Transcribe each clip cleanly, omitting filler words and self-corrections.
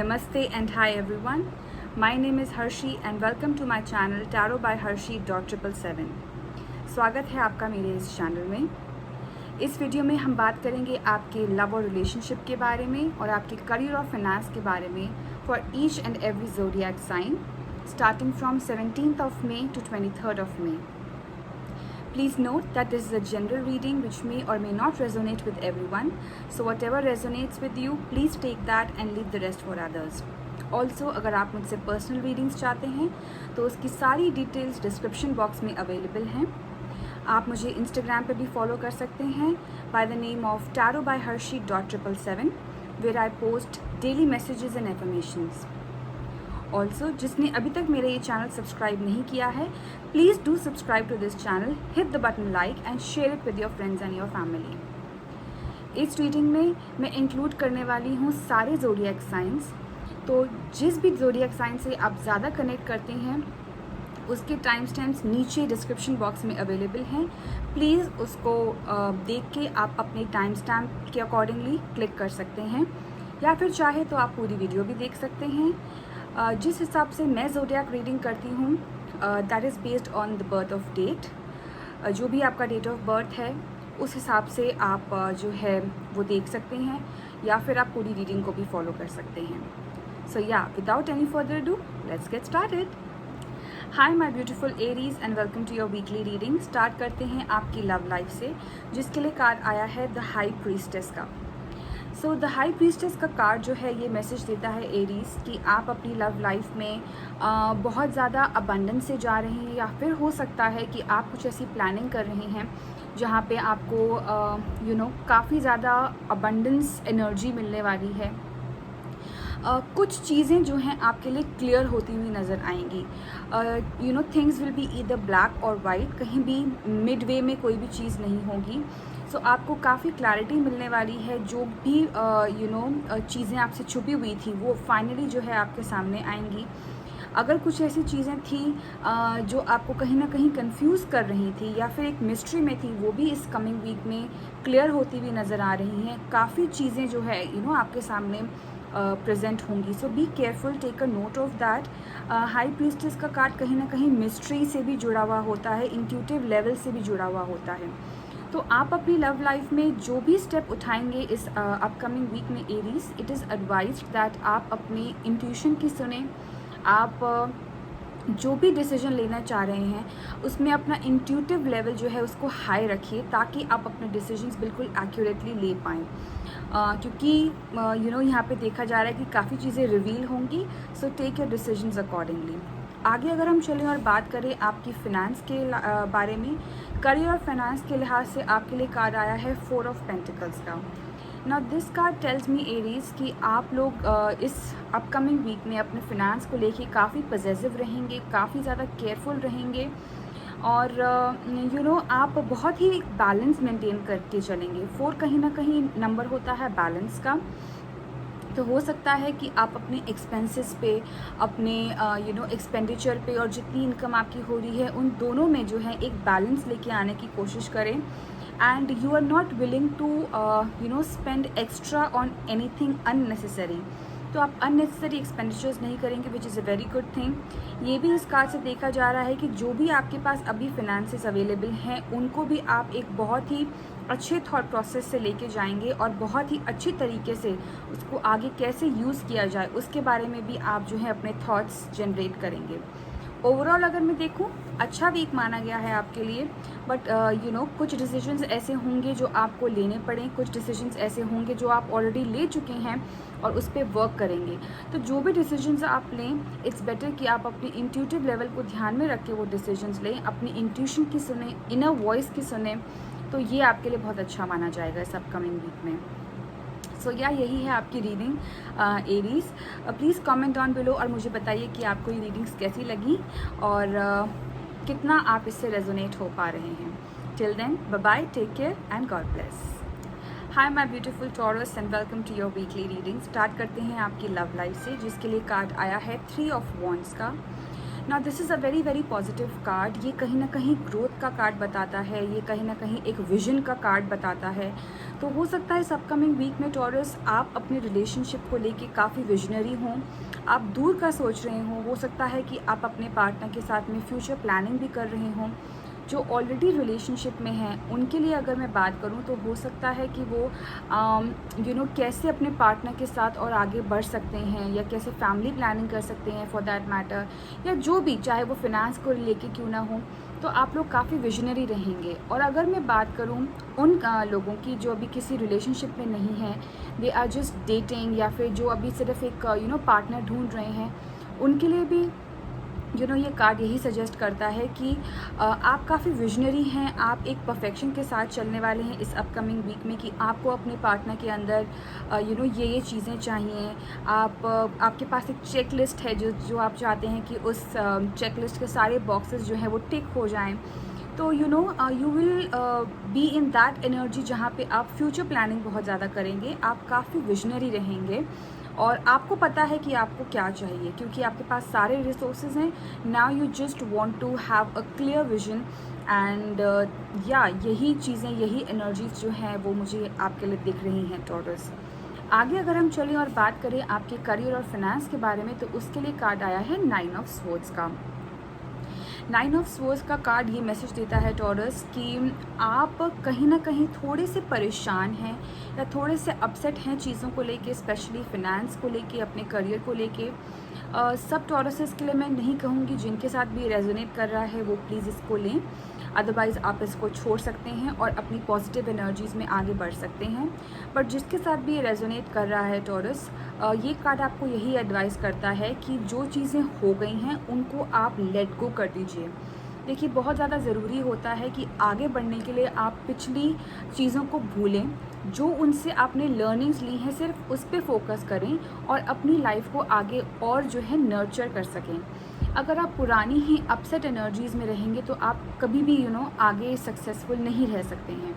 Namaste and hi everyone. My name is Harshi and welcome to my channel Tarot by Harshi.777. स्वागत है आपका मेरे इस channel में। इस वीडियो में हम बात करेंगे आपके लव और रिलेशनशिप के बारे में और आपके करियर और फाइनेंस के बारे में for each and every zodiac sign starting from 17th of May to 23rd of May. Please note that this is a general reading which may or may not resonate with everyone. So whatever resonates with you, please take that and leave the rest for others. Also, अगर आप मुझसे personal readings चाहते हैं तो उसकी सारी details description box में available हैं। आप मुझे इंस्टाग्राम पे भी फॉलो कर सकते हैं by the name of tarotbyharshi.777 where I post daily messages and affirmations. Also जिसने अभी तक मेरा ये चैनल सब्सक्राइब नहीं किया है, please do subscribe to this channel, hit the button like and share it with your friends and your family. इस reading में मैं इंक्लूड करने वाली हूँ सारे ज़ोडिएक साइंस। तो जिस भी ज़ोडिएक साइन से आप ज़्यादा कनेक्ट करते हैं उसके टाइम स्टैम्प्स नीचे डिस्क्रिप्शन बॉक्स में अवेलेबल हैं। प्लीज़ उसको देख के आप अपने टाइम स्टैम्प के अकॉर्डिंगली क्लिक कर सकते हैं, या फिर चाहे तो आप पूरी वीडियो भी देख सकते हैं। जिस हिसाब से मैं ज़ोडिएक रीडिंग करती हूँ that is based on the birth of date. जो भी आपका डेट ऑफ बर्थ है उस हिसाब से आप जो है वो देख सकते हैं, या फिर आप पूरी रीडिंग को भी फॉलो कर सकते हैं। So yeah without any further ado let's get started. Hi my beautiful Aries and welcome to your weekly reading. Start करते हैं आपकी लव लाइफ से, जिसके लिए कार्ड आया है द हाई प्रीस्टेस का। सो द हाई प्रीस्टेस का कार्ड जो है ये मैसेज देता है एरीज कि आप अपनी लव लाइफ में बहुत ज़्यादा अबंडेंस से जा रहे हैं, या फिर हो सकता है कि आप कुछ ऐसी प्लानिंग कर रहे हैं जहाँ पे आपको काफ़ी ज़्यादा अबंडेंस एनर्जी मिलने वाली है। कुछ चीज़ें जो हैं आपके लिए क्लियर होती हुई नज़र आएंगी। Things will be either black और वाइट, कहीं भी मिड वे में कोई भी चीज़ नहीं होगी। सो आपको काफ़ी क्लैरिटी मिलने वाली है। जो भी चीज़ें आपसे छुपी हुई थी वो फाइनली जो है आपके सामने आएंगी। अगर कुछ ऐसी चीज़ें थी जो आपको कहीं ना कहीं कंफ्यूज कर रही थी या फिर एक मिस्ट्री में थी, वो भी इस कमिंग वीक में क्लियर होती हुई नज़र आ रही हैं। काफ़ी चीज़ें जो है आपके सामने प्रेजेंट होंगी। So be careful, take a note of that. High priestess का कार्ड कहीं ना कहीं मिस्ट्री से भी जुड़ा हुआ होता है, इंट्यूटिव लेवल से भी जुड़ा हुआ होता है। तो आप अपनी लव लाइफ में जो भी स्टेप उठाएंगे इस अपकमिंग वीक में Aries, it is advised that आप अपनी इंट्यूशन की सुने। आप जो भी डिसीजन लेना चाह रहे हैं उसमें अपना इंट्यूटिव लेवल जो है उसको हाई रखिए, ताकि आप अपने डिसीजंस बिल्कुल एक्यूरेटली ले पाएँ। क्योंकि यहाँ पे देखा जा रहा है कि काफ़ी चीज़ें रिवील होंगी। So take your decisions accordingly. आगे अगर हम चलें और बात करें आपकी फ़िनांस के बारे में, करियर और फाइनेंस के लिहाज से आपके लिए कार्ड आया है 4 ऑफ पेंटिकल्स का। Now this card tells me Aries कि आप लोग इस अपकमिंग वीक में अपने फिनेंस को लेके काफ़ी पॉजिटिव रहेंगे, काफ़ी ज़्यादा केयरफुल रहेंगे, और आप बहुत ही बैलेंस मेंटेन करके चलेंगे। 4 कहीं ना कहीं नंबर होता है बैलेंस का। तो हो सकता है कि आप अपने एक्सपेंसेस पे, अपने एक्सपेंडिचर पे और जितनी इनकम आपकी हो रही है उन दोनों में जो है एक बैलेंस लेके आने की कोशिश करें। And you are not willing to spend extra on anything unnecessary. तो आप अननेसेसरी एक्सपेंडिचर्स नहीं करेंगे, which is a very good thing. ये भी इस कार्ड से देखा जा रहा है कि जो भी आपके पास अभी फिनेंसेस अवेलेबल हैं उनको भी आप एक बहुत ही अच्छे थॉट प्रोसेस से लेके जाएंगे, और बहुत ही अच्छी तरीके से उसको आगे कैसे यूज़ किया जाए उसके बारे में भी आप जो है अपने थॉट्स जनरेट करेंगे। ओवरऑल अगर मैं देखूं, अच्छा वीक माना गया है आपके लिए। बट कुछ डिसीजंस ऐसे होंगे जो आपको लेने पड़े, कुछ डिसीजंस ऐसे होंगे जो आप ऑलरेडी ले चुके हैं और उस पर वर्क करेंगे। तो जो भी डिसीजंस आप लें, इट्स बेटर कि आप अपनी इंट्यूटिव लेवल को ध्यान में रख के वो डिसीजंस लें, अपनी इंट्यूशन की सुने, इनर वॉइस की सुने। तो ये आपके लिए बहुत अच्छा माना जाएगा इस अपकमिंग वीक में। सो यही है आपकी reading Aries. Please comment down below और मुझे बताइए कि आपको ये रीडिंग्स कैसी लगी और कितना आप इससे रेजोनेट हो पा रहे हैं। Till then bye bye, take care and God bless. Hi my beautiful Taurus and welcome to your weekly reading. Start करते हैं आपकी लव लाइफ से, जिसके लिए कार्ड आया है 3 ऑफ वॉन्ड्स का। Now this is a very very positive card. ये कहीं ना कहीं ग्रोथ का कार्ड बताता है, ये कहीं ना कहीं एक विजन का कार्ड बताता है। तो हो सकता है इस अपकमिंग वीक में टॉरस आप अपने रिलेशनशिप को लेके काफ़ी विजनरी हों, आप दूर का सोच रहे हों। हो सकता है कि आप अपने पार्टनर के साथ में फ्यूचर प्लानिंग भी कर रहे हों। जो ऑलरेडी रिलेशनशिप में हैं उनके लिए अगर मैं बात करूं तो हो सकता है कि वो कैसे अपने पार्टनर के साथ और आगे बढ़ सकते हैं, या कैसे फैमिली प्लानिंग कर सकते हैं फॉर दैट मैटर, या जो भी, चाहे वो फिनेंस को लेके क्यों ना हो। तो आप लोग काफ़ी विजनरी रहेंगे। और अगर मैं बात करूं उन लोगों की जो अभी किसी रिलेशनशिप में नहीं है, दे आर जस्ट डेटिंग, या फिर जो अभी सिर्फ एक पार्टनर ढूंढ रहे हैं, उनके लिए भी ये कार्ड यही सजेस्ट करता है कि आप काफ़ी विजनरी हैं। आप एक परफेक्शन के साथ चलने वाले हैं इस अपकमिंग वीक में, कि आपको अपने पार्टनर के अंदर ये चीज़ें चाहिए। आपके पास एक चेक लिस्ट है जो आप चाहते हैं कि उस चेक लिस्ट के सारे बॉक्सेस जो हैं वो टिक हो जाएं। तो you will be in that energy जहाँ पे आप फ्यूचर प्लानिंग बहुत ज़्यादा करेंगे। आप काफ़ी विजनरी रहेंगे और आपको पता है कि आपको क्या चाहिए, क्योंकि आपके पास सारे रिसोर्सेज हैं। Now you just want to have a clear vision and यही चीज़ें, यही एनर्जीज जो हैं वो मुझे आपके लिए दिख रही हैं टॉरस। आगे अगर हम चलें और बात करें आपके करियर और फाइनेंस के बारे में, तो उसके लिए कार्ड आया है 9 ऑफ स्वॉर्ड्स का। 9 ऑफ स्वॉर्ड्स का कार्ड ये मैसेज देता है टॉरस कि आप कहीं ना कहीं थोड़े से परेशान हैं या थोड़े से अपसेट हैं चीज़ों को लेके, स्पेशली फिनेंस को लेके, अपने करियर को लेके। सब टॉरसेस के लिए मैं नहीं कहूँगी, जिनके साथ भी रेजोनेट कर रहा है वो प्लीज़ इसको लें, अदरवाइज़ आप इसको छोड़ सकते हैं और अपनी पॉजिटिव एनर्जीज़ में आगे बढ़ सकते हैं। बट जिसके साथ भी ये रेजोनेट कर रहा है टॉरस, ये कार्ड आपको यही एडवाइस करता है कि जो चीज़ें हो गई हैं उनको आप लेट गो कर दीजिए। देखिए, बहुत ज़्यादा ज़रूरी होता है कि आगे बढ़ने के लिए आप पिछली चीज़ों को भूलें, जो उनसे आपने लर्निंग्स ली हैं सिर्फ उस पर फोकस करें और अपनी लाइफ को आगे और जो है नर्चर कर सकें। अगर आप पुरानी ही अपसेट एनर्जीज़ में रहेंगे तो आप कभी भी आगे सक्सेसफुल नहीं रह सकते हैं।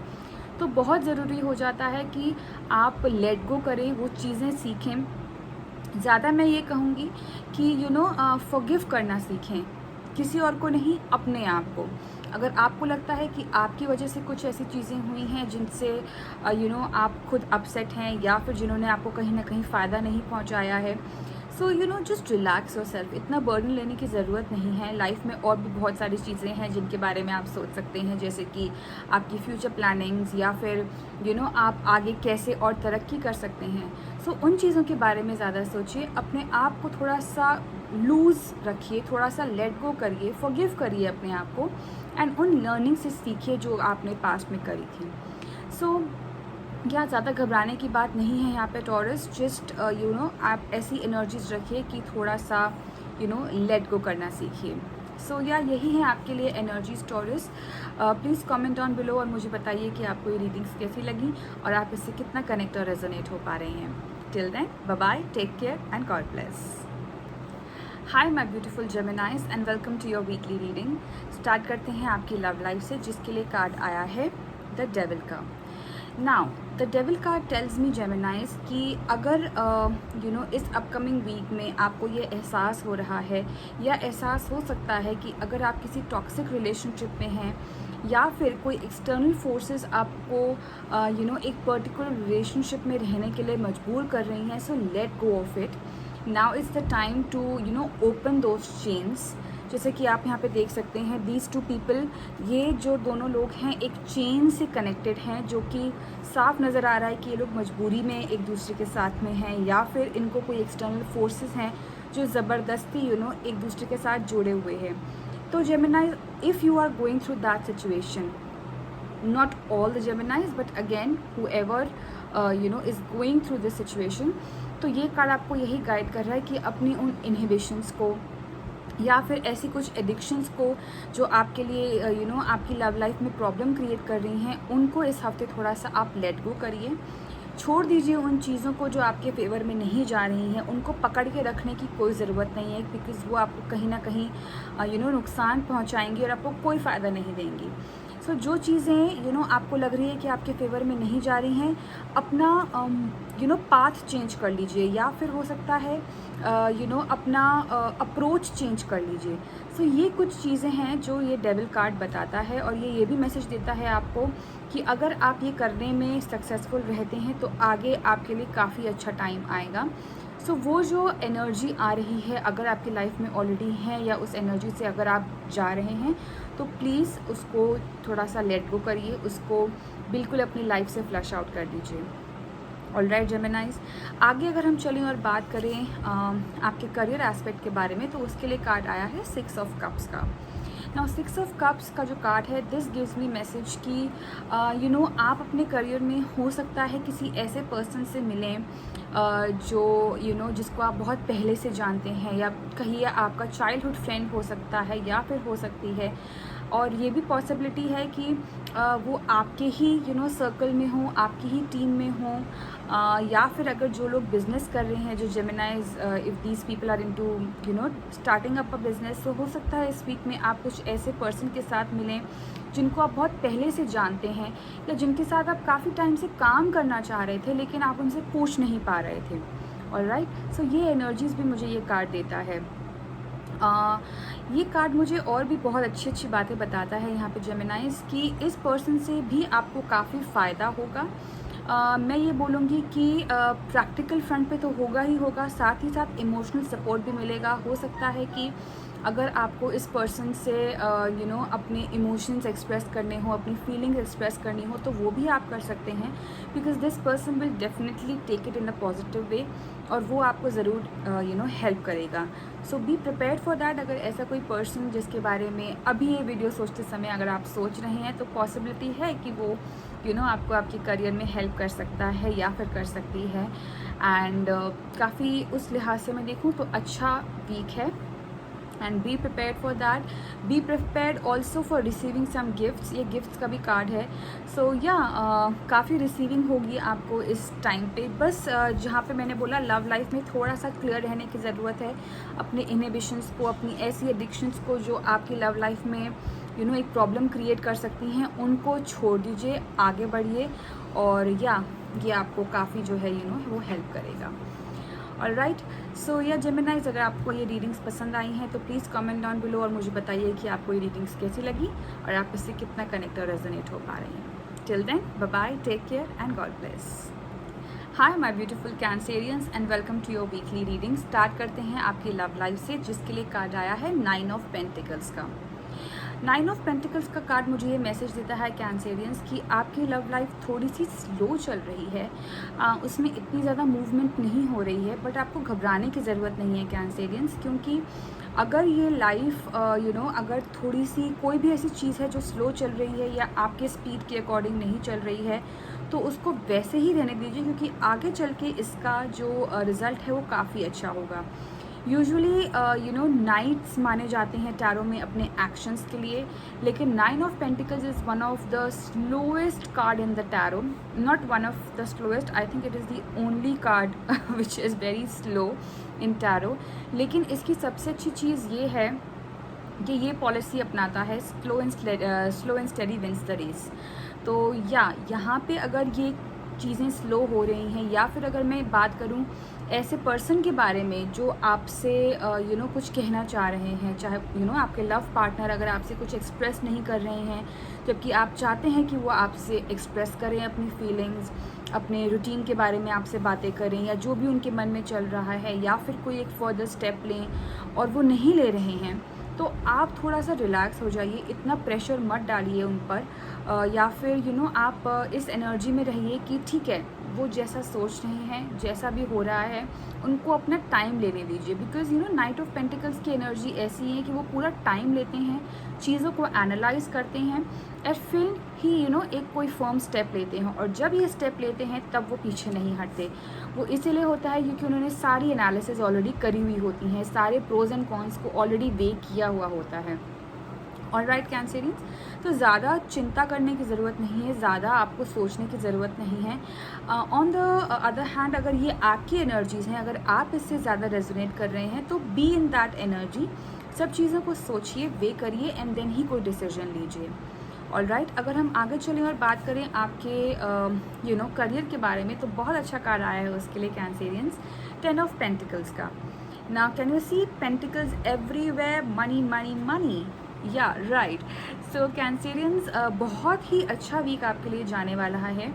तो बहुत ज़रूरी हो जाता है कि आप लेट गो करें, वो चीज़ें सीखें। ज़्यादा मैं ये कहूँगी कि फॉरगिव करना सीखें, किसी और को नहीं, अपने आप को। अगर आपको लगता है कि आपकी वजह से कुछ ऐसी चीज़ें हुई हैं जिनसे आप खुद अपसेट हैं, या फिर जिन्होंने आपको कहीं ना कहीं फ़ायदा नहीं पहुंचाया है, so just relax your self. इतना बर्डन लेने की ज़रूरत नहीं है। लाइफ में और भी बहुत सारी चीज़ें हैं जिनके बारे में आप सोच सकते हैं, जैसे कि आपकी फ्यूचर प्लानिंग्स, या फिर आप आगे कैसे और तरक्की कर सकते हैं। सो उन चीज़ों के बारे में ज़्यादा सोचिए, अपने आप को थोड़ा सा लूज़ रखिए, थोड़ा सा लेट गो करिए, फॉरगिव करिए अपने आप को, एंड उन लर्निंग से सीखिए जो आपने पास्ट में करी थी। सो ज़्यादा घबराने की बात नहीं है यहाँ पे टॉरस। जस्ट आप ऐसी एनर्जीज रखिए कि थोड़ा सा लेट गो करना सीखिए। सो यही है आपके लिए energies taurus. Please comment down below और मुझे बताइए कि आपको ये रीडिंग्स कैसी लगी और आप इससे कितना कनेक्ट और रेजोनेट हो पा रहे हैं। Till then, bye bye, take care and God bless. Hi my beautiful Geminis and welcome to your weekly reading. Start करते हैं आपकी लव लाइफ से, जिसके लिए कार्ड आया है द डेविल का। Now the devil card tells मी जेमिनाइज कि अगर इस अपकमिंग वीक में आपको ये एहसास हो रहा है, या एहसास हो सकता है कि अगर आप किसी टॉक्सिक रिलेशनशिप में हैं, या फिर कोई एक्सटर्नल फोर्सेस आपको एक पर्टिकुलर रिलेशनशिप में रहने के लिए मजबूर कर रही हैं, so let go of it. Now is the time to open those chains. जैसे कि आप यहाँ पे देख सकते हैं, दीज टू पीपल, ये जो दोनों लोग हैं एक चेन से कनेक्टेड हैं, जो कि साफ नज़र आ रहा है कि ये लोग मजबूरी में एक दूसरे के साथ में हैं, या फिर इनको कोई एक्सटर्नल फोर्सेस हैं जो ज़बरदस्ती एक दूसरे के साथ जुड़े हुए हैं। तो Geminis, if you are going through that situation, not all the Geminis but again whoever is going through this situation, तो ये कार्ड आपको यही गाइड कर रहा है कि अपनी उन इनहिबिशंस को, या फिर ऐसी कुछ एडिक्शंस को जो आपके लिए आपकी लव लाइफ में प्रॉब्लम क्रिएट कर रही हैं, उनको इस हफ्ते थोड़ा सा आप लेट गो करिए। छोड़ दीजिए उन चीज़ों को जो आपके फेवर में नहीं जा रही हैं। उनको पकड़ के रखने की कोई ज़रूरत नहीं है, बिकॉज़ वो आपको कहीं ना कहीं नुकसान पहुंचाएंगी और आपको कोई फ़ायदा नहीं देंगी। सो जो चीज़ें आपको लग रही है कि आपके फेवर में नहीं जा रही हैं, अपना पाथ चेंज कर लीजिए, या फिर हो सकता है अपना अप्रोच चेंज कर लीजिए। सो ये कुछ चीज़ें हैं जो ये डेविल कार्ड बताता है, और ये भी मैसेज देता है आपको कि अगर आप ये करने में सक्सेसफुल रहते हैं तो आगे आपके लिए काफ़ी अच्छा टाइम आएगा। सो वो जो एनर्जी आ रही है, अगर आपकी लाइफ में ऑलरेडी है, या उस एनर्जी से अगर आप जा रहे हैं, तो प्लीज़ उसको थोड़ा सा लेट गो करिए, उसको बिल्कुल अपनी लाइफ से फ्लश आउट कर दीजिए। ऑलराइट जेमिनाइज, आगे अगर हम चलें और बात करें आपके करियर एस्पेक्ट के बारे में, तो उसके लिए कार्ड आया है 6 ऑफ कप्स का। नाउ 6 ऑफ कप्स का जो कार्ड है, दिस गिव्स मी मैसेज कि आप अपने करियर में हो सकता है किसी ऐसे पर्सन से मिलें जो जिसको आप बहुत पहले से जानते हैं, या कहिए आपका चाइल्डहुड फ्रेंड हो सकता है, या फिर हो सकती है, और ये भी पॉसिबिलिटी है कि वो आपके ही सर्कल में हो, आपकी ही टीम में हो, या फिर अगर जो लोग बिज़नेस कर रहे हैं, जो Geminis, if these people are into starting up a business, तो हो सकता है इस वीक में आप कुछ ऐसे पर्सन के साथ मिलें जिनको आप बहुत पहले से जानते हैं, या जिनके साथ आप काफ़ी टाइम से काम करना चाह रहे थे लेकिन आप उनसे पूछ नहीं पा रहे थे। ऑलराइट, सो ये एनर्जीज़ भी मुझे ये कार्ड देता है। ये कार्ड मुझे और भी बहुत अच्छी अच्छी बातें बताता है यहाँ पे जेमिनाइज, कि इस पर्सन से भी आपको काफ़ी फ़ायदा होगा। मैं ये बोलूँगी कि प्रैक्टिकल फ्रंट पे तो होगा ही होगा, साथ ही साथ इमोशनल सपोर्ट भी मिलेगा। हो सकता है कि अगर आपको इस पर्सन से अपने इमोशंस एक्सप्रेस करने हो, अपनी फीलिंग्स एक्सप्रेस करनी हो, तो वो भी आप कर सकते हैं, because this person will definitely take it in a positive way, और वो आपको ज़रूर हेल्प करेगा। So be prepared for that. अगर ऐसा कोई पर्सन जिसके बारे में अभी ये वीडियो सोचते समय अगर आप सोच रहे हैं, तो पॉसिबिलिटी है कि वो आपको आपके करियर में हेल्प कर सकता है, या फिर कर सकती है। एंड काफ़ी उस लिहाज से मैं देखूँ तो अच्छा वीक है, and be prepared for that. Be prepared also for receiving some gifts, ये गिफ्ट्स का भी कार्ड है। सो काफ़ी रिसीविंग होगी आपको इस टाइम पे। बस जहाँ पे मैंने बोला लव लाइफ में थोड़ा सा क्लियर रहने की ज़रूरत है, अपने इनहिबिशंस को, अपनी ऐसी एडिक्शंस को जो आपकी लव लाइफ में एक प्रॉब्लम क्रिएट कर सकती हैं, उनको छोड़ दीजिए, आगे बढ़िए, और ये आपको काफ़ी जो है वो हेल्प करेगा। ऑलराइट, सो जेमिनाइज, अगर आपको ये रीडिंग्स पसंद आई हैं तो प्लीज़ कमेंट डाउन बिलो और मुझे बताइए कि आपको ये रीडिंग्स कैसी लगी और आप इससे कितना कनेक्ट और रेजोनेट हो पा रहे हैं। Till then, bye bye, take care and God bless. Hi my beautiful Cancerians and welcome to your weekly reading. Start करते हैं आपकी लव लाइफ से, जिसके लिए कार्ड आया है 9 ऑफ पेंटिकल्स का। 9 ऑफ पेंटिकल्स का कार्ड मुझे ये मैसेज देता है कैंसेरियंस कि आपकी लव लाइफ थोड़ी सी स्लो चल रही है, उसमें इतनी ज़्यादा मूवमेंट नहीं हो रही है, बट आपको घबराने की ज़रूरत नहीं है कैंसेरियंस, क्योंकि अगर ये लाइफ अगर थोड़ी सी कोई भी ऐसी चीज़ है जो स्लो चल रही है या आपके स्पीड के अकॉर्डिंग नहीं चल रही है, तो उसको वैसे ही रहने दीजिए, क्योंकि आगे चल के इसका जो रिज़ल्ट है वो काफ़ी अच्छा होगा। यूजुअली नाइट्स माने जाते हैं टैरो में अपने एक्शंस के लिए, लेकिन 9 of pentacles is one of the slowest card in the tarot. Not one of the slowest, I think it is the only card which is very slow in tarot. लेकिन इसकी सबसे अच्छी चीज़ ये है कि ये पॉलिसी अपनाता है slow and steady wins the race. तो यहाँ पे अगर ये चीज़ें स्लो हो रही हैं, या फिर अगर मैं बात करूँ ऐसे पर्सन के बारे में जो आपसे कुछ कहना चाह रहे हैं, चाहे आपके लव पार्टनर अगर आपसे कुछ एक्सप्रेस नहीं कर रहे हैं, जबकि आप चाहते हैं कि वो आपसे एक्सप्रेस करें अपनी फीलिंग्स, अपने रूटीन के बारे में आपसे बातें करें, या जो भी उनके मन में चल रहा है, या फिर कोई एक फर्दर स्टेप लें और वो नहीं ले रहे हैं, तो आप थोड़ा सा रिलैक्स हो जाइए, इतना प्रेशर मत डालिए उन पर, या फिर आप इस एनर्जी में रहिए कि ठीक है, वो जैसा सोच रहे हैं, जैसा भी हो रहा है, उनको अपना टाइम लेने दीजिए। बिकॉज नाइट ऑफ पेंटिकल्स की एनर्जी ऐसी है कि वो पूरा टाइम लेते हैं, चीज़ों को एनालाइज करते हैं, और फिर ही एक कोई फर्म स्टेप लेते हैं, और जब ये स्टेप लेते हैं तब वो पीछे नहीं हटते। वो इसीलिए होता है क्योंकि उन्होंने सारी एनालिसिस ऑलरेडी करी हुई होती हैं, सारे प्रोज एंड कॉन्स को ऑलरेडी वे किया हुआ होता है। ऑलराइट कैंसेरियंस, तो ज़्यादा चिंता करने की ज़रूरत नहीं है, ज़्यादा आपको सोचने की ज़रूरत नहीं है। ऑन द अदर हैंड, अगर ये आपकी एनर्जीज़ हैं, अगर आप इससे ज़्यादा रेजोनेट कर रहे हैं, तो बी इन दैट एनर्जी, सब चीज़ों को सोचिए, वे करिए, एंड देन ही कोई डिसीजन लीजिए। ऑलराइट, अगर हम आगे चलें और बात करें आपके करियर के बारे में, तो बहुत अच्छा कार्ड आया है उसके लिए कैंसेरियंस, 10 ऑफ पेंटिकल्स का। Now can you see pentacles everywhere, money money money, yeah right. So Cancerians, बहुत ही अच्छा वीक आपके लिए जाने वाला है।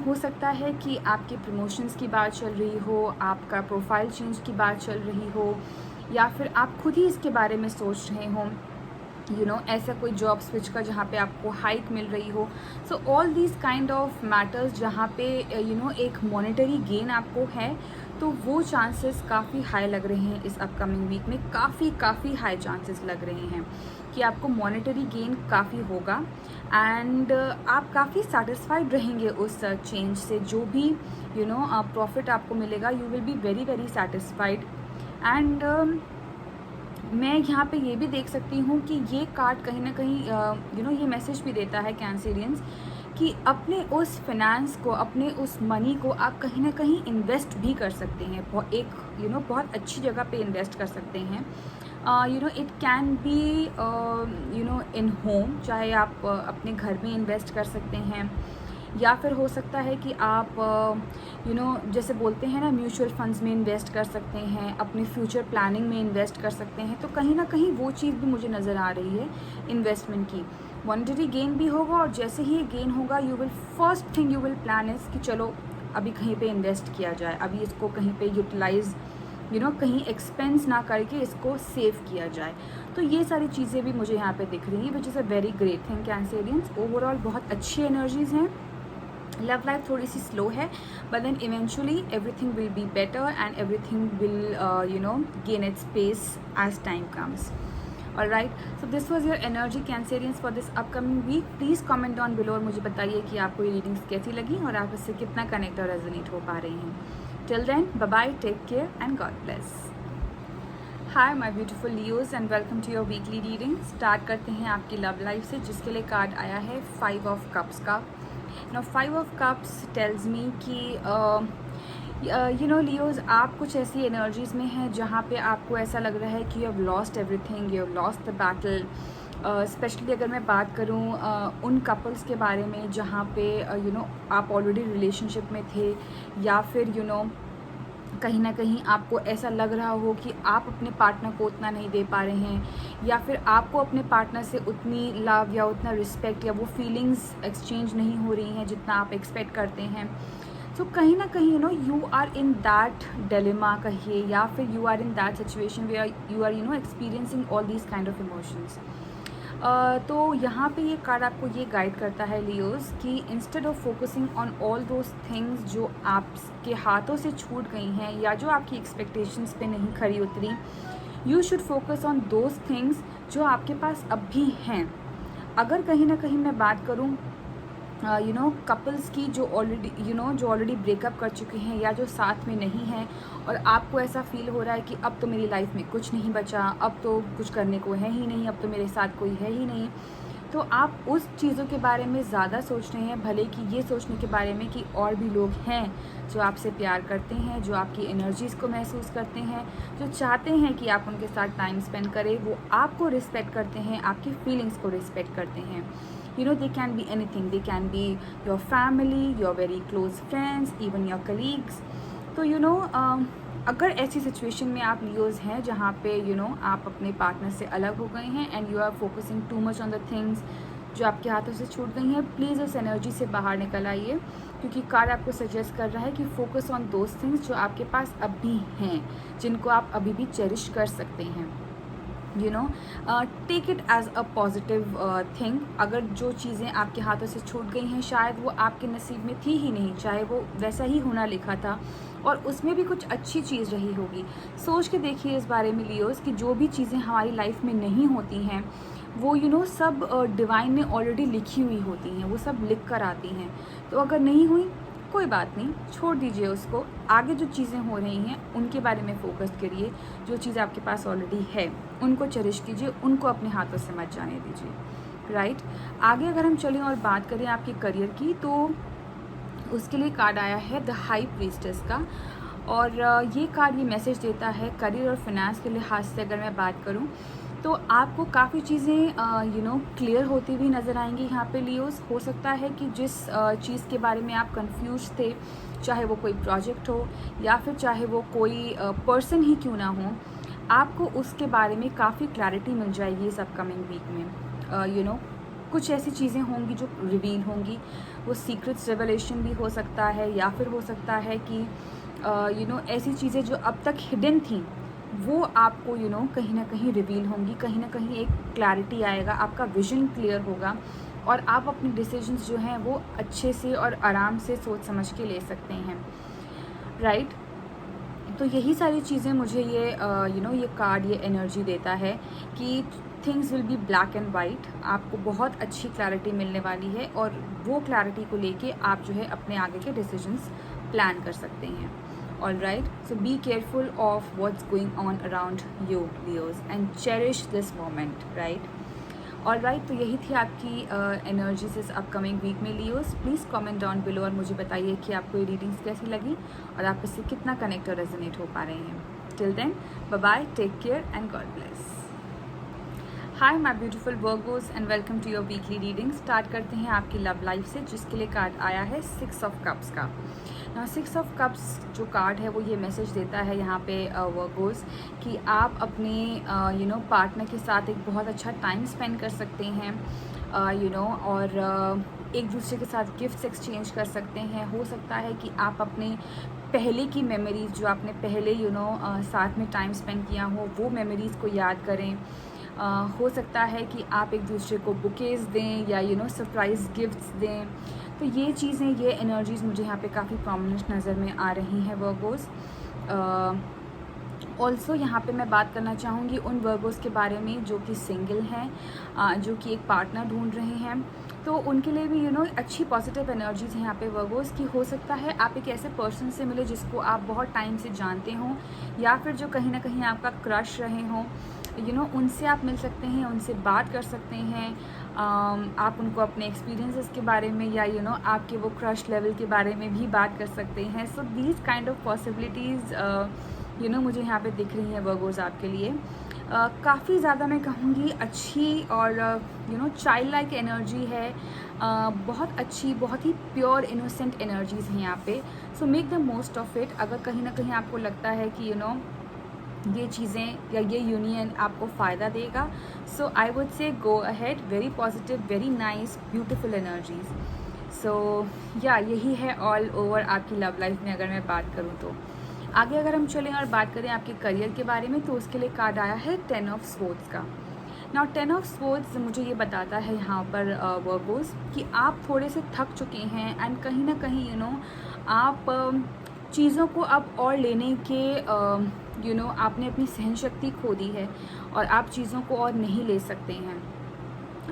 हो सकता है कि आपके प्रमोशंस की बात चल रही हो, आपका प्रोफाइल चेंज की बात चल रही हो, या फिर आप खुद ही इसके बारे में सोच रहे हो, ऐसा कोई जॉब स्विच का जहाँ पे आपको हाइक मिल रही हो। So all these kind of matters जहाँ पे एक मॉनेटरी गेन आपको है, तो वो चांसेस काफ़ी हाई लग रहे हैं इस अपकमिंग वीक में। काफ़ी हाई चांसेस लग रहे हैं कि आपको मॉनेटरी गेन काफ़ी होगा, एंड आप काफ़ी सेटिस्फाइड रहेंगे उस चेंज से। जो भी प्रॉफिट आपको मिलेगा, you will be very very satisfied. And मैं यहाँ पे ये भी देख सकती हूँ कि ये कार्ड कहीं ना कहीं ये मैसेज भी देता है कैंसेरियंस, कि अपने उस फाइनेंस को, अपने उस मनी को आप कहीं ना कहीं इन्वेस्ट भी कर सकते हैं। बहुत अच्छी जगह पे इन्वेस्ट कर सकते हैं। It can be in home, चाहे आप अपने घर में इन्वेस्ट कर सकते हैं, या फिर हो सकता है कि आप जैसे बोलते हैं ना, म्यूचुअल फंड्स में इन्वेस्ट कर सकते हैं, अपने फ्यूचर प्लानिंग में इन्वेस्ट कर सकते हैं। तो कहीं ना कहीं वो चीज़ भी मुझे नज़र आ रही है इन्वेस्टमेंट की। मॉनेटरी गेन भी होगा, और जैसे ही ये गेन होगा, first thing you will plan is कि चलो अभी कहीं पे इन्वेस्ट किया जाए, अभी इसको कहीं पे यूटिलाइज़ कहीं एक्सपेंस ना करके इसको सेव किया जाए। तो ये सारी चीज़ें भी मुझे यहाँ पे दिख रही हैं, which is a very great thing Cancerians. Overall बहुत अच्छी एनर्जीज़ हैं। लव लाइफ थोड़ी सी स्लो है, but then eventually everything will be better, and everything will gain its space as time comes. Alright, so this was your energy Cancerians for this upcoming week. Please comment down below और मुझे बताइए कि आपको ये readings कैसी लगी और आप इससे कितना कनेक्ट और रेजोनेट हो पा रहे हैं। Till then, bye bye, take care and God bless. Hi my beautiful Leos, and welcome to your weekly reading. Start करते हैं आपकी लव लाइफ से, जिसके लिए कार्ड आया है 5 ऑफ कप्स का। Now 5 of Cups tells me कि लियोज, आप कुछ ऐसी एनर्जीज़ में हैं जहाँ पे आपको ऐसा लग रहा है कि you have lost everything, you have lost the battle. Specially अगर मैं बात करूँ उन कपल्स के बारे में जहाँ पे आप ऑलरेडी रिलेशनशिप में थे, या फिर कहीं ना कहीं आपको ऐसा लग रहा हो कि आप अपने पार्टनर को उतना नहीं दे पा रहे हैं, या फिर आपको अपने पार्टनर से उतनी लव या उतना रिस्पेक्ट या वो फीलिंग्स एक्सचेंज नहीं हो रही हैं जितना आप एक्सपेक्ट करते हैं। सो कहीं ना कहीं you are in that dilemma कहिए, या फिर you are in that situation where you are experiencing all these kind of emotions. तो यहाँ पे ये कार्ड आपको ये गाइड करता है लियोज, कि instead of focusing on all those things जो आपके हाथों से छूट गई हैं, या जो आपकी एक्सपेक्टेशंस पे नहीं खरी उतरी, you should focus on those things जो आपके पास अब भी हैं। अगर कहीं ना कहीं मैं बात करूँ कपल्स की जो ऑलरेडी ब्रेकअप कर चुके हैं, या जो साथ में नहीं हैं, और आपको ऐसा फील हो रहा है कि अब तो मेरी लाइफ में कुछ नहीं बचा, अब तो कुछ करने को है ही नहीं, अब तो मेरे साथ कोई है ही नहीं, तो आप उस चीज़ों के बारे में ज़्यादा सोच रहे हैं, भले कि ये सोचने के बारे में कि और भी लोग हैं जो आपसे प्यार करते हैं, जो आपकी एनर्जीज़ को महसूस करते हैं, जो चाहते हैं कि आप उनके साथ टाइम स्पेंड करें, वो आपको रिस्पेक्ट करते हैं, आपकी फीलिंग्स को रिस्पेक्ट करते हैं। They can be anything. They can be your family, your very close friends, even your colleagues. तो अगर ऐसी सिचुएशन में आप लियोज हैं जहाँ पे आप अपने पार्टनर से अलग हो गए हैं, and you are focusing too much on the things जो आपके हाथों से छूट गई हैं, प्लीज़ उस एनर्जी से बाहर निकल आइए, क्योंकि कार्ड आपको सजेस्ट कर रहा है कि फोकस ऑन दोज थिंग्स जो आपके पास अब भी हैं, जिनको आप अभी भी चेरिश कर सकते हैं। Take it as a positive thing. अगर जो चीज़ें आपके हाथों से छूट गई हैं, शायद वो आपके नसीब में थी ही नहीं, चाहे वो वैसा ही होना लिखा था, और उसमें भी कुछ अच्छी चीज़ रही होगी। सोच के देखिए इस बारे में लियोस, कि जो भी चीज़ें हमारी लाइफ में नहीं होती हैं, वो सब डिवाइन ने ऑलरेडी लिखी हुई होती हैं, वो सब लिख कर आती हैं। तो अगर नहीं हुई, कोई बात नहीं, छोड़ दीजिए उसको। आगे जो चीज़ें हो रही हैं उनके बारे में फोकस करिए। जो चीज़ आपके पास ऑलरेडी है उनको चेरिश कीजिए, उनको अपने हाथों से मत जाने दीजिए। राइट, आगे अगर हम चलें और बात करें आपके करियर की, तो उसके लिए कार्ड आया है द हाई प्रीस्टेस का, और ये कार्ड ये मैसेज देता है करियर और फाइनेंस के लिहाज से। अगर मैं बात करूँ तो आपको काफ़ी चीज़ें क्लियर होती हुई नज़र आएंगी यहाँ पे लियोस। हो सकता है कि जिस चीज़ के बारे में आप कंफ्यूज थे, चाहे वो कोई प्रोजेक्ट हो या फिर चाहे वो कोई पर्सन ही क्यों ना हो, आपको उसके बारे में काफ़ी क्लैरिटी मिल जाएगी इस अपकमिंग वीक में। कुछ ऐसी चीज़ें होंगी जो रिवील होंगी, वो सीक्रेट्स रेवलेशन भी हो सकता है, या फिर हो सकता है कि ऐसी चीज़ें जो अब तक हिडन थी वो आपको कहीं ना कहीं रिवील होंगी, कहीं ना कहीं एक क्लैरिटी आएगा, आपका विजन क्लियर होगा और आप अपने डिसीजंस जो हैं वो अच्छे से और आराम से सोच समझ के ले सकते हैं, राइट। तो यही सारी चीज़ें मुझे ये कार्ड, ये एनर्जी देता है कि things will be black and white. आपको बहुत अच्छी क्लैरिटी मिलने वाली है और वो क्लैरिटी को लेके आप जो है अपने आगे के डिसीजंस प्लान कर सकते हैं। All right, so be careful of what's going on around you Leos and cherish this moment, right. All right, तो यही थी आपकी एनर्जीज इस अपकमिंग वीक में Leos. Please comment down below और मुझे बताइए कि आपको ये रीडिंग्स कैसी लगी और आप इससे कितना कनेक्ट और रेजोनेट हो पा रहे हैं। Till then, bye bye, take care and God bless. Hi my beautiful Virgos and welcome to your weekly reading. Start करते हैं आपकी लव लाइफ से, जिसके लिए कार्ड आया है 6 ऑफ कप्स का। ना 6 ऑफ कप्स जो कार्ड है वो ये मैसेज देता है यहाँ पे वर्गोस कि आप अपने पार्टनर के साथ एक बहुत अच्छा टाइम स्पेंड कर सकते हैं, और एक दूसरे के साथ गिफ्ट्स एक्सचेंज कर सकते हैं। हो सकता है कि आप अपने पहले की मेमोरीज़ जो आपने पहले साथ में टाइम स्पेंड किया हो वो मेमोरीज़ को याद करें। हो सकता है कि आप एक दूसरे को बुकेज़ दें या सरप्राइज़ गिफ्ट्स दें। तो ये चीज़ें, ये एनर्जीज़ मुझे यहाँ पे काफ़ी प्रोमिनेंट नज़र में आ रही हैं वर्गोस। ऑल्सो यहाँ पे मैं बात करना चाहूँगी उन वर्गोस के बारे में जो कि सिंगल हैं, जो कि एक पार्टनर ढूंढ रहे हैं। तो उनके लिए भी अच्छी पॉजिटिव एनर्जीज़ हैं यहाँ पे वर्गोस की। हो सकता है आप एक ऐसे पर्सन से मिले जिसको आप बहुत टाइम से जानते हों, या फिर जो कहीं ना कहीं आपका क्रश रहे हों। उनसे आप मिल सकते हैं, उनसे बात कर सकते हैं। आप उनको अपने एक्सपीरियंसेस के बारे में या आपके वो क्रश लेवल के बारे में भी बात कर सकते हैं। So these kind of possibilities मुझे यहाँ पे दिख रही हैं वर्गोस आपके लिए। काफ़ी ज़्यादा मैं कहूँगी अच्छी और चाइल्ड लाइक एनर्जी है। बहुत अच्छी, बहुत ही प्योर इनोसेंट एनर्जीज़ हैं यहाँ पे। So make the most of it. अगर कहीं ना कहीं आपको लगता है कि ये चीज़ें या ये यूनियन आपको फ़ायदा देगा, सो I would say go ahead. Very positive, very nice, beautiful energies. So या यही है ऑल ओवर आपकी लव लाइफ में अगर मैं बात करूँ तो। आगे अगर हम चलें और बात करें आपके करियर के बारे में, तो उसके लिए कार्ड आया है 10 ऑफ स्वॉर्ड्स का। नाउ 10 ऑफ स्वॉर्ड्स मुझे ये बताता है यहाँ पर वर्गोस कि आप थोड़े से थक चुके हैं एंड कहीं ना कहीं आप चीज़ों को अब और लेने के आपने अपनी सहन शक्ति खो दी है और आप चीज़ों को और नहीं ले सकते हैं।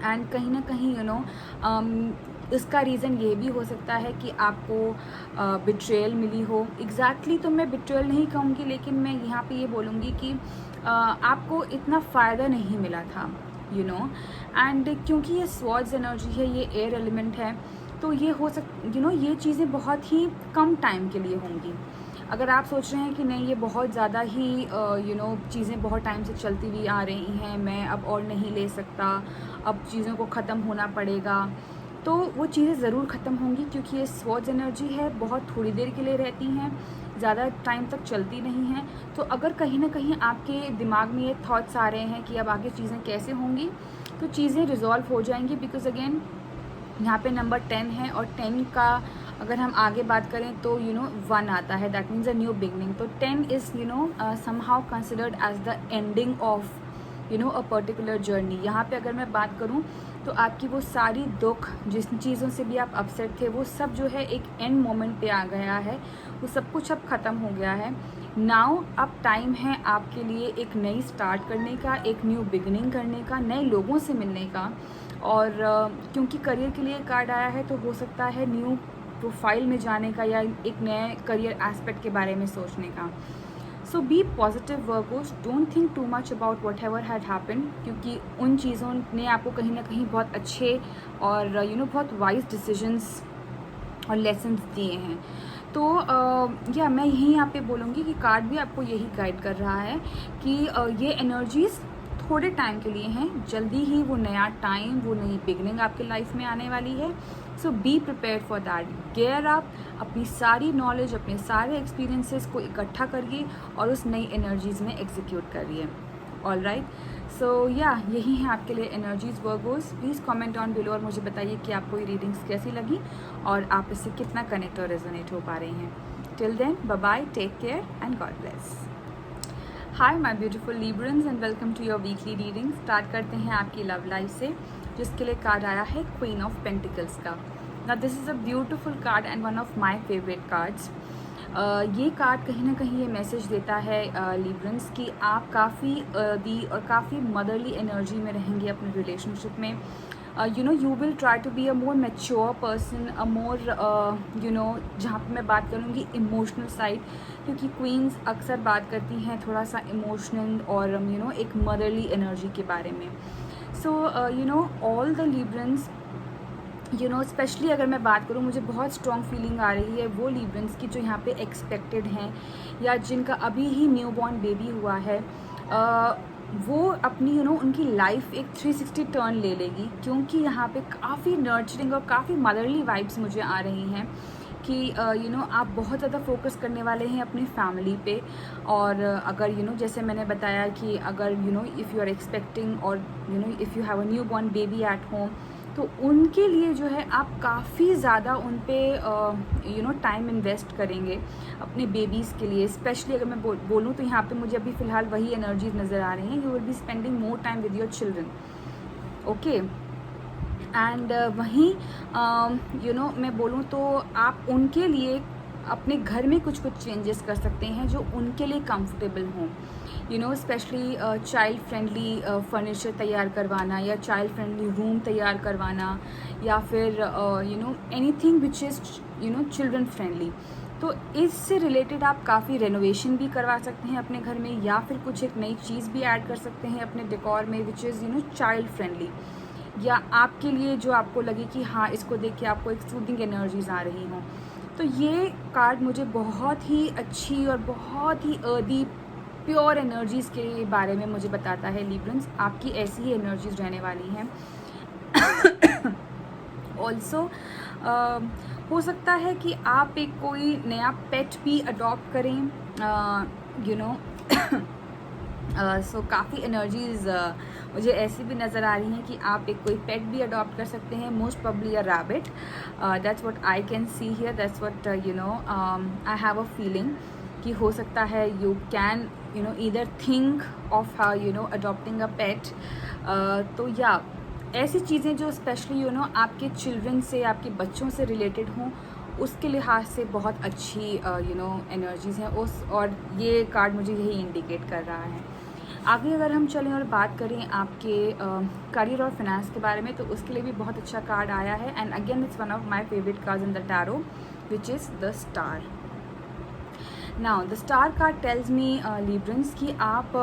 एंड कहीं ना कहीं इसका रीज़न ये भी हो सकता है कि आपको बिट्रेयल मिली हो। एग्जैक्टली तो मैं बिट्रेयल नहीं कहूँगी, लेकिन मैं यहाँ पे ये बोलूँगी कि आपको इतना फ़ायदा नहीं मिला था एंड क्योंकि ये स्वॉर्ड्स एनर्जी है, ये एयर एलिमेंट है, तो ये हो ये चीज़ें बहुत ही कम टाइम के लिए होंगी। अगर आप सोच रहे हैं कि नहीं ये बहुत ज़्यादा ही चीज़ें बहुत टाइम से चलती हुई आ रही हैं, मैं अब और नहीं ले सकता, अब चीज़ों को ख़त्म होना पड़ेगा, तो वो चीज़ें ज़रूर ख़त्म होंगी, क्योंकि ये स्वॉर्ड्स एनर्जी है, बहुत थोड़ी देर के लिए रहती हैं, ज़्यादा टाइम तक चलती नहीं हैं। तो अगर कहीं ना कहीं आपके दिमाग में ये थॉट्स आ रहे हैं कि अब आगे चीज़ें कैसे होंगी, तो चीज़ें रिजॉल्व हो जाएंगी। बिकॉज अगेन यहाँ पे नंबर 10 है और 10 का अगर हम आगे बात करें तो 1 आता है, that means a new beginning. तो 10 is somehow considered as the ending of a particular journey. यहाँ पे अगर मैं बात करूँ तो आपकी वो सारी दुख, जिस चीज़ों से भी आप अपसेट थे, वो सब जो है एक एंड मोमेंट पे आ गया है, वो सब कुछ अब ख़त्म हो गया है। नाउ अब टाइम है आपके लिए एक नई स्टार्ट करने का, एक न्यू बिगनिंग करने का, नए लोगों से मिलने का। और क्योंकि करियर के लिए कार्ड आया है, तो हो सकता है न्यू प्रोफाइल में जाने का या एक नए करियर एस्पेक्ट के बारे में सोचने का। So be positive Virgos, don't think too much about whatever had happen, क्योंकि उन चीज़ों ने आपको कहीं ना कहीं बहुत अच्छे और बहुत वाइज डिसीजंस और लेसन्स दिए हैं। तो या मैं यही यहाँ पे बोलूँगी कि कार्ड भी आपको यही गाइड कर रहा है कि ये एनर्जीज़ थोड़े टाइम के लिए हैं, जल्दी ही वो नया टाइम, वो नई बिगनिंग आपकी लाइफ में आने वाली है। So be prepared for that. Gear up, अपनी सारी नॉलेज, अपने सारे एक्सपीरियंसेस को इकट्ठा करिए और उस नई एनर्जीज़ में एग्जीक्यूट करिए। ऑल राइट, सो या यही है आपके लिए energies Virgo's. Please comment on below और मुझे बताइए कि आपको ये रीडिंग्स कैसी लगी और आप इससे कितना कनेक्ट और रेजोनेट हो पा रहे हैं। Till then, bye bye, take care and God bless. Hi my beautiful Librans and welcome to your weekly reading. Start करते हैं आपकी लव लाइफ से, जिसके लिए कार्ड आया है क्वीन ऑफ पेंटिकल्स का। Now this is a beautiful card and one of my favourite cards. ये कार्ड कहीं ना कहीं ये मैसेज देता है लीब्रन्स कि आप काफ़ी दी और काफ़ी मदरली एनर्जी में रहेंगे अपने रिलेशनशिप में। You will try to be a more mature person, a more जहाँ पे मैं बात करूँगी इमोशनल साइड, क्योंकि क्वींस अक्सर बात करती हैं थोड़ा सा इमोशनल और एक मदरली एनर्जी के बारे में। सो ऑल द लीब्रन्स, स्पेशली अगर मैं बात करूँ, मुझे बहुत स्ट्रॉन्ग फीलिंग आ रही है वो लीब्रन्स की जो यहाँ पे एक्सपेक्टेड हैं या जिनका अभी ही न्यू बॉर्न बेबी हुआ है। वो अपनी उनकी लाइफ एक 360 टर्न ले लेगी, क्योंकि यहाँ पे काफ़ी नर्चरिंग और काफ़ी मदरली वाइब्स मुझे आ रही हैं कि आप बहुत ज़्यादा फोकस करने वाले हैं अपनी फैमिली पे। और अगर जैसे मैंने बताया कि अगर इफ़ यू आर एक्सपेक्टिंग और if you have a new born baby at home, तो उनके लिए जो है आप काफ़ी ज़्यादा उन पे टाइम इन्वेस्ट करेंगे अपने बेबीज़ के लिए। स्पेशली अगर मैं बोलूँ तो यहाँ पे मुझे अभी फ़िलहाल वही एनर्जीज नज़र आ रही हैं। You will be spending more time with your children, okay. And वहीं मैं बोलूँ तो आप उनके लिए अपने घर में कुछ कुछ चेंजेस कर सकते हैं जो उनके लिए कंफर्टेबल हों। स्पेशली चाइल्ड फ्रेंडली फर्नीचर तैयार करवाना या चाइल्ड फ्रेंडली रूम तैयार करवाना, या फिर anything which is children friendly. तो इससे रिलेटेड आप काफ़ी रेनोवेशन भी करवा सकते हैं अपने घर में, या फिर कुछ एक नई चीज़ भी ऐड कर सकते हैं अपने डेकोर में विच इज़ चाइल्ड फ्रेंडली, या आपके लिए जो आपको लगे कि हाँ इसको देख के आपको एक सूदिंग एनर्जीज आ रही हों। तो ये कार्ड मुझे बहुत ही अच्छी और बहुत ही अर्दी प्योर एनर्जीज़ के बारे में मुझे बताता है लीब्रन्स। आपकी ऐसी ही एनर्जीज रहने वाली हैं। ऑल्सो हो सकता है कि आप एक कोई नया पेट भी अडॉप्ट करें, सो काफ़ी एनर्जीज़ मुझे ऐसी भी नज़र आ रही हैं कि आप एक कोई पेट भी अडॉप्ट कर सकते हैं, most probably a rabbit. That's what I can see here, that's what I have a feeling कि हो सकता है you can either think of adopting a pet. तो या ऐसी चीज़ें जो स्पेशली आपके चिल्ड्रन से, आपके बच्चों से रिलेटेड हों, उसके लिहाज से बहुत अच्छी एनर्जीज़ हैं उस, और ये कार्ड मुझे यही इंडिकेट कर रहा है। आगे अगर हम चलें और बात करें आपके करियर और फाइनेंस के बारे में, तो उसके लिए भी बहुत अच्छा कार्ड आया है। And again it's one of my favourite cards in the tarot which is the star. Now the star card tells me Librans कि आप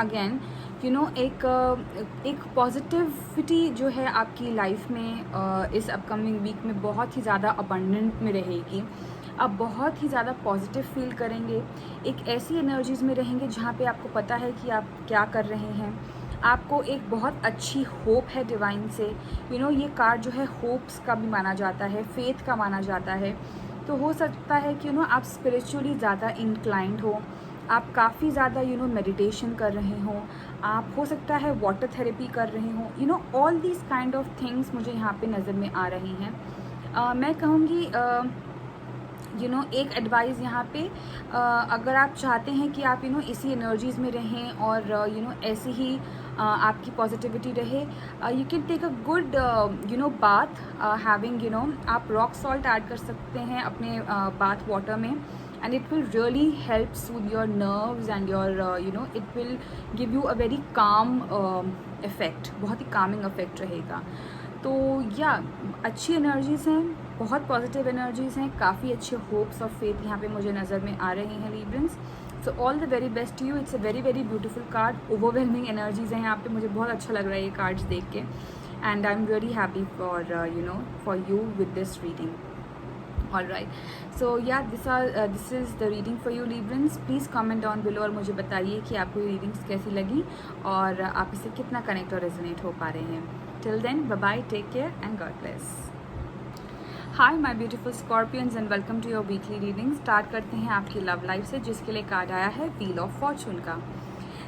अगेन एक पॉजिटिविटी जो है आपकी लाइफ में इस अपकमिंग वीक में बहुत ही ज़्यादा अबंडेंट में रहेगी। आप बहुत ही ज़्यादा पॉजिटिव फील करेंगे, एक ऐसी एनर्जीज़ में रहेंगे जहाँ पे आपको पता है कि आप क्या कर रहे हैं। आपको एक बहुत अच्छी होप है डिवाइन से। ये कार्ड जो है होप्स का भी माना जाता है, फेथ का माना जाता है। तो हो सकता है कि आप स्पिरिचुअली ज़्यादा इंक्लाइंड हो, आप काफ़ी ज़्यादा मेडिटेशन कर रहे हो, आप हो सकता है वाटर थेरेपी कर रहे हो। All these kind of things मुझे यहाँ पे नज़र में आ रही हैं। मैं कहूँगी एक एडवाइस यहाँ पे, अगर आप चाहते हैं कि आप इसी एनर्जीज़ में रहें और ऐसी ही आपकी पॉजिटिविटी रहे, you can take a good bath having आप रॉक सॉल्ट ऐड कर सकते हैं अपने बाथ वाटर में, and it will really help soothe your nerves and your it will give you a very calm effect, बहुत ही calming effect रहेगा। तो या अच्छी एनर्जीज़ हैं, बहुत पॉजिटिव एनर्जीज़ हैं, काफ़ी अच्छे होप्स और फेथ यहाँ पे मुझे नज़र में आ रहे हैं Librans. So all the very best to you. It's a very very beautiful card, overwhelming energies हैं यहाँ पे, मुझे बहुत अच्छा लग रहा है ये कार्ड्स देख के, and I am really happy for for you with this reading. All right, so yeah this is the reading for you Librans. Please comment down below और मुझे बताइए कि आपको ये रीडिंग्स कैसी लगी और आप इससे कितना कनेक्ट और रेजोनेट हो पा रहे हैं। Till then, bye bye, take care and God bless. Hi my beautiful Scorpions and welcome to your weekly reading. Start करते हैं आपकी लव लाइफ से, जिसके लिए कार्ड आया है व्हील ऑफ फॉर्चून का।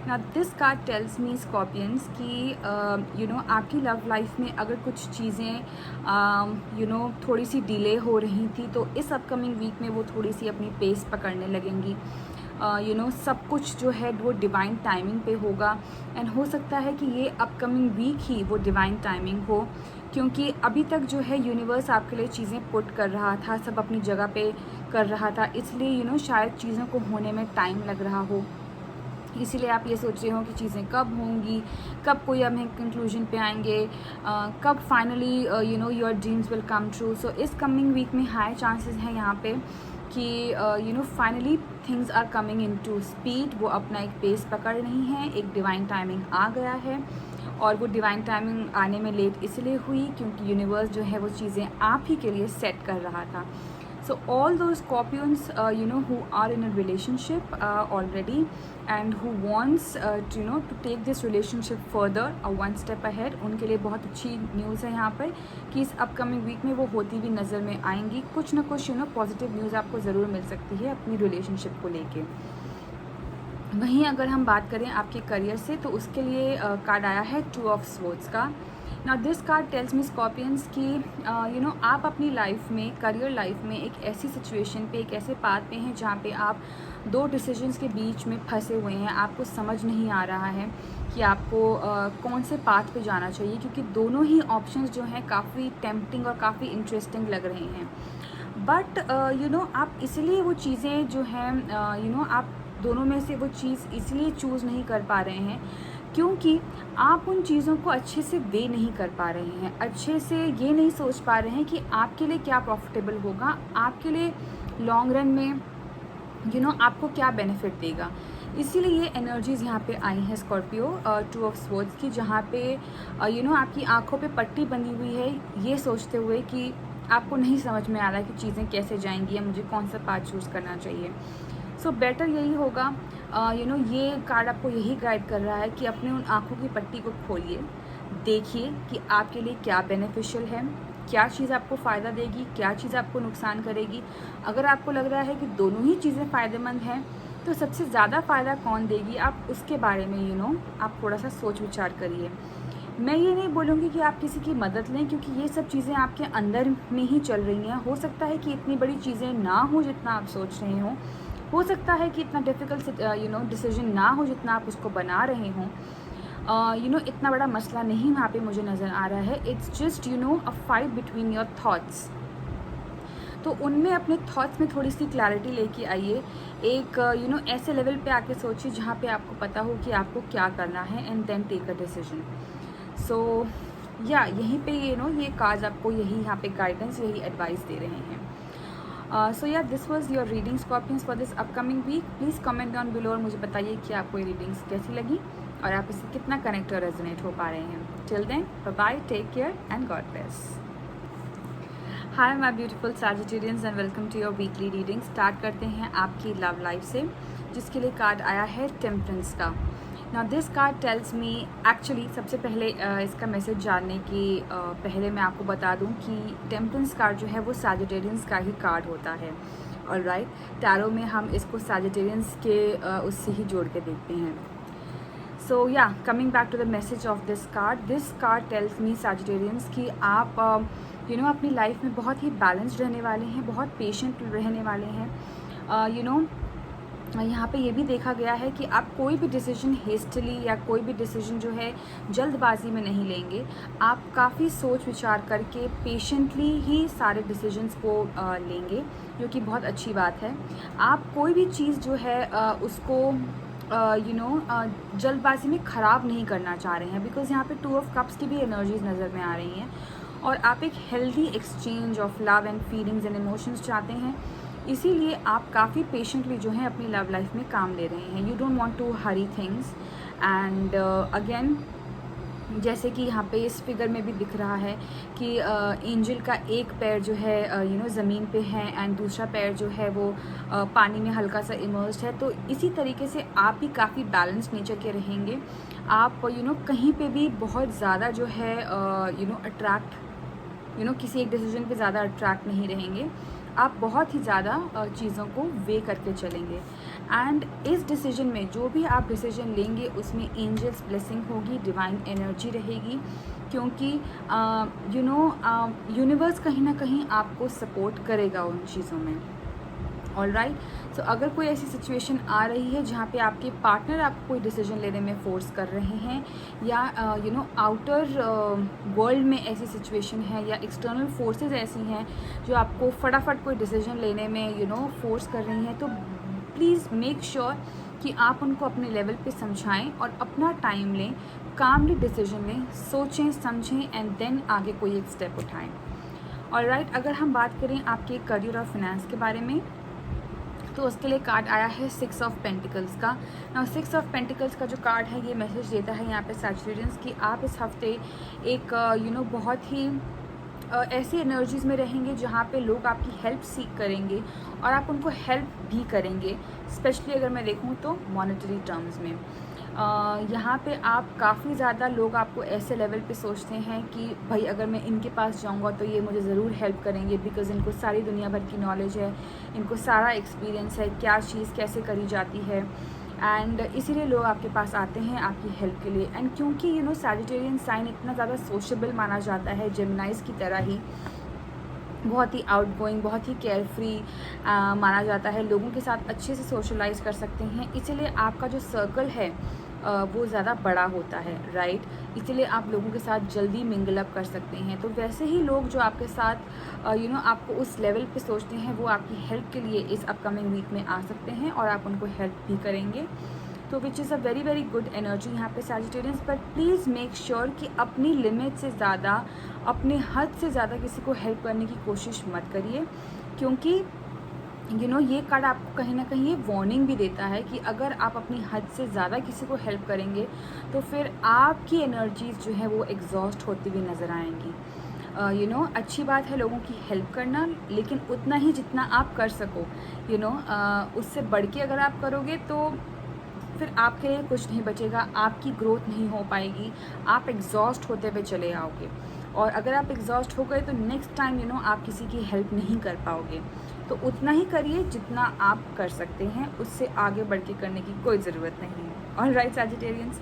Now this card tells me Scorpions कि आपकी लव लाइफ में अगर कुछ चीज़ें थोड़ी सी डिले हो रही थी, तो इस अपकमिंग वीक में वो थोड़ी सी अपनी पेस पकड़ने लगेंगी। सब कुछ जो है वो डिवाइन टाइमिंग पे होगा, एंड हो सकता है कि ये अपकमिंग वीक ही वो डिवाइन टाइमिंग हो, क्योंकि अभी तक जो है यूनिवर्स आपके लिए चीज़ें पुट कर रहा था, सब अपनी जगह पे कर रहा था, इसलिए शायद चीज़ों को होने में टाइम लग रहा हो। इसीलिए आप ये सोच रहे हो कि चीज़ें कब होंगी, कब कोई अब कंक्लूजन पे आएंगे, कब finally your dreams will come true. So इस कमिंग वीक में हाई चांसेस हैं यहाँ पे कि finally things are coming into speed. वो अपना एक पेस पकड़ रही हैं, एक डिवाइन टाइमिंग आ गया है, और वो डिवाइन टाइमिंग आने में लेट इसलिए हुई क्योंकि यूनिवर्स जो है वो चीज़ें आप ही के लिए सेट कर रहा था। So all those Scorpions, who are in a relationship already and who wants, to take this relationship further, one step ahead, उनके लिए बहुत अच्छी न्यूज़ है यहाँ पर कि इस अपकमिंग वीक में वो होती भी नज़र में आएंगी। कुछ ना कुछ पॉजिटिव न्यूज़ आपको ज़रूर मिल सकती है अपनी रिलेशनशिप को लेके। वहीं अगर हम बात करें आपके करियर से, तो उसके लिए कार्ड आया है 2 ऑफ स्वॉर्ड्स का। Now this card tells me Scorpions कि आप अपनी लाइफ में, करियर लाइफ में एक ऐसी सिचुएशन पे, एक ऐसे पाथ पे हैं जहाँ पे आप 2 डिसीजंस के बीच में फंसे हुए हैं। आपको समझ नहीं आ रहा है कि आपको कौन से पाथ पे जाना चाहिए, क्योंकि दोनों ही ऑप्शंस जो हैं काफ़ी टेम्पटिंग और काफ़ी इंटरेस्टिंग लग रहे हैं। बट आप इसलिए वो चीज़ें जो हैं आप दोनों में से वो चीज़ इसलिए चूज़ नहीं कर पा रहे हैं क्योंकि आप उन चीज़ों को अच्छे से वे नहीं कर पा रहे हैं, अच्छे से ये नहीं सोच पा रहे हैं कि आपके लिए क्या प्रॉफिटेबल होगा, आपके लिए लॉन्ग रन में आपको क्या बेनिफिट देगा। इसीलिए ये एनर्जीज़ यहाँ पे आई हैं स्कॉर्पियो 2 ऑफ स्वॉर्ड्स की, जहाँ पे आपकी आंखों पे पट्टी बंधी हुई है, ये सोचते हुए कि आपको नहीं समझ में आ रहा है कि चीज़ें कैसे जाएंगी या मुझे कौन सा पाथ चूज़ करना चाहिए। सो बेटर यही होगा, ये कार्ड आपको यही गाइड कर रहा है कि अपने उन आँखों की पट्टी को खोलिए, देखिए कि आपके लिए क्या बेनिफिशियल है, क्या चीज़ आपको फ़ायदा देगी, क्या चीज़ आपको नुकसान करेगी। अगर आपको लग रहा है कि दोनों ही चीज़ें फ़ायदेमंद हैं, तो सबसे ज़्यादा फ़ायदा कौन देगी, आप उसके बारे में आप थोड़ा सा सोच विचार करिए। मैं ये नहीं बोलूँगी कि आप किसी की मदद लें, क्योंकि ये सब चीज़ें आपके अंदर में ही चल रही हैं। हो सकता है कि इतनी बड़ी चीज़ें ना हो जितना आप सोच रहे हो सकता है कि इतना डिफ़िकल्ट डिसीजन ना हो जितना आप उसको बना रहे हों। इतना बड़ा मसला नहीं वहाँ पे मुझे नज़र आ रहा है। It's just a fight between your thoughts. तो उनमें अपने थॉट्स में थोड़ी सी क्लैरिटी लेके आइए। एक ऐसे लेवल पे आके सोचिए जहाँ पे आपको पता हो कि आपको क्या करना है, and then take a decision. So yeah यहीं पे ये कार्ड्स आपको यही यहाँ पे गाइडेंस, यही एडवाइस दे रहे हैं। So yeah this was your reading Scorpions for this upcoming week. Please comment down below और मुझे बताइए कि आपको ये रीडिंग्स कैसी लगी और आप इससे कितना कनेक्ट और रेजोनेट हो पा रहे हैं। Till then, bye bye, take care and God bless. Hi my beautiful Sagittarians and welcome to your weekly reading. Start करते हैं आपकी लव लाइफ से, जिसके लिए कार्ड आया है टेम्परेंस का। Now this card tells me, actually सबसे पहले इसका मैसेज जानने की पहले मैं आपको बता दूं कि टेम्परेंस कार्ड जो है वो सैजिटेरियंस का ही कार्ड होता है। ऑल राइट, टैरो में हम इसको सैजिटेरियंस के उससे ही जोड़ के देखते हैं। So yeah coming back to the message of this card tells me Sagittarians कि आप अपनी लाइफ में बहुत ही बैलेंस्ड रहने वाले हैं, बहुत पेशेंट रहने वाले हैं। यहाँ पे ये भी देखा गया है कि आप कोई भी डिसीजन हेस्टली या कोई भी डिसीजन जो है जल्दबाजी में नहीं लेंगे। आप काफ़ी सोच विचार करके पेशेंटली ही सारे डिसीजंस को लेंगे, जो कि बहुत अच्छी बात है। आप कोई भी चीज़ जो है उसको जल्दबाजी में ख़राब नहीं करना चाह रहे हैं, बिकॉज़ यहाँ पे 2 ऑफ कप्स की भी एनर्जीज नज़र में आ रही हैं, और आप एक healthy exchange of love and feelings and emotions चाहते हैं। इसीलिए आप काफ़ी पेशेंटली जो है अपनी लव लाइफ में काम ले रहे हैं। You don't want to hurry things, and again जैसे कि यहाँ पे इस फिगर में भी दिख रहा है कि एंजल का एक पैर जो है ज़मीन पे है एंड दूसरा पैर जो है वो पानी में हल्का सा इमर्स्ड है। तो इसी तरीके से आप भी काफ़ी बैलेंस नेचर के रहेंगे। आप कहीं पे भी बहुत ज़्यादा जो है अट्रैक्ट किसी एक डिसीजन पे ज़्यादा अट्रैक्ट नहीं रहेंगे। आप बहुत ही ज़्यादा चीज़ों को वे करके चलेंगे एंड इस डिसीजन में जो भी आप डिसीजन लेंगे उसमें एंजल्स ब्लेसिंग होगी, डिवाइन एनर्जी रहेगी, क्योंकि यूनिवर्स कहीं ना कहीं आपको सपोर्ट करेगा उन चीज़ों में। ऑल राइट, सो अगर कोई ऐसी सिचुएशन आ रही है जहाँ पे आपके पार्टनर आपको कोई डिसीजन लेने में फोर्स कर रहे हैं या आउटर वर्ल्ड में ऐसी सिचुएशन है या एक्सटर्नल फोर्सेस ऐसी हैं जो आपको फटाफट कोई डिसीजन लेने में फोर्स कर रही हैं, तो प्लीज़ मेक श्योर कि आप उनको अपने लेवल पे समझाएं और अपना टाइम लें, कामली डिसीजन लें, सोचें समझें एंड देन आगे कोई एक स्टेप उठाएं। ऑल राइट, अगर हम बात करें आपके करियर और फिनेंस के बारे में, तो उसके लिए कार्ड आया है 6 ऑफ पेंटिकल्स का। ना 6 ऑफ पेंटिकल्स का जो कार्ड है ये मैसेज देता है यहाँ पे सैजिटेरियंस कि आप इस हफ्ते एक बहुत ही ऐसी एनर्जीज़ में रहेंगे जहाँ पे लोग आपकी हेल्प सीख करेंगे और आप उनको हेल्प भी करेंगे, स्पेशली अगर मैं देखूँ तो मॉनेटरी टर्म्स में। यहाँ पे आप काफ़ी ज़्यादा लोग आपको ऐसे लेवल पे सोचते हैं कि भाई अगर मैं इनके पास जाऊँगा तो ये मुझे ज़रूर हेल्प करेंगे, बिकॉज़ इनको सारी दुनिया भर की नॉलेज है, इनको सारा एक्सपीरियंस है क्या चीज़ कैसे करी जाती है, एंड इसीलिए लोग आपके पास आते हैं आपकी हेल्प के लिए। एंड क्योंकि सैजिटेरियन साइन इतना ज़्यादा सोशेबल माना जाता है जेमिनाइज की तरह ही, बहुत ही आउटगोइंग, बहुत ही केयर फ्री माना जाता है, लोगों के साथ अच्छे से सोशलाइज कर सकते हैं, इसीलिए आपका जो सर्कल है वो ज़्यादा बड़ा होता है, राइट। इसीलिए आप लोगों के साथ जल्दी मिंगल अप कर सकते हैं। तो वैसे ही लोग जो आपके साथ आपको उस लेवल पे सोचते हैं वो आपकी हेल्प के लिए इस अपकमिंग वीक में आ सकते हैं और आप उनको हेल्प भी करेंगे, तो विच is a very very good energy यहाँ पे Sagittarians. But please make sure कि अपनी लिमिट से ज़्यादा, अपने हद से ज़्यादा किसी को हेल्प करने की कोशिश मत करिए, क्योंकि ये कार्ड आपको कहीं ना कहीं ये वार्निंग भी देता है कि अगर आप अपनी हद से ज़्यादा किसी को हेल्प करेंगे तो फिर आपकी एनर्जीज़ जो है वो एग्जॉस्ट होती हुई नज़र आएंगी। अच्छी बात है लोगों की हेल्प करना, लेकिन उतना ही जितना आप कर सको, उससे बढ़ के अगर आप करोगे तो फिर आपके लिए कुछ नहीं बचेगा, आपकी ग्रोथ नहीं हो पाएगी, आप एग्जॉस्ट होते हुए चले आओगे, और अगर आप एग्जॉस्ट हो गए तो नेक्स्ट टाइम आप किसी की हेल्प नहीं कर पाओगे। तो उतना ही करिए जितना आप कर सकते हैं, उससे आगे बढ़ के करने की कोई ज़रूरत नहीं है। All right Sagittarians,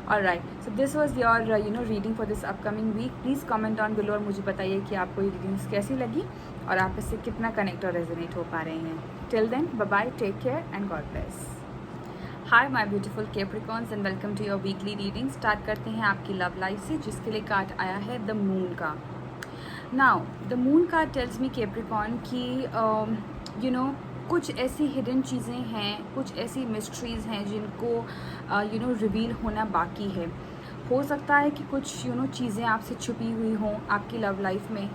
all right, so this was your reading for this upcoming week. Please comment on below और मुझे बताइए कि आपको ये रीडिंग्स कैसी लगी और आप इससे कितना कनेक्ट और रेजोनेट हो पा रहे हैं। Till then, bye bye, take care and God bless. Hi my beautiful Capricorns and welcome to your weekly reading. Start करते हैं आपकी लव लाइफ से, जिसके लिए कार्ड आया है द मून का। Now the moon card tells me Capricorn कि कुछ ऐसी हिडन चीज़ें हैं, कुछ ऐसी मिस्ट्रीज़ हैं जिनको रिवील होना बाकी है। हो सकता है कि कुछ चीज़ें आपसे छुपी हुई हों आपकी लव लाइफ में,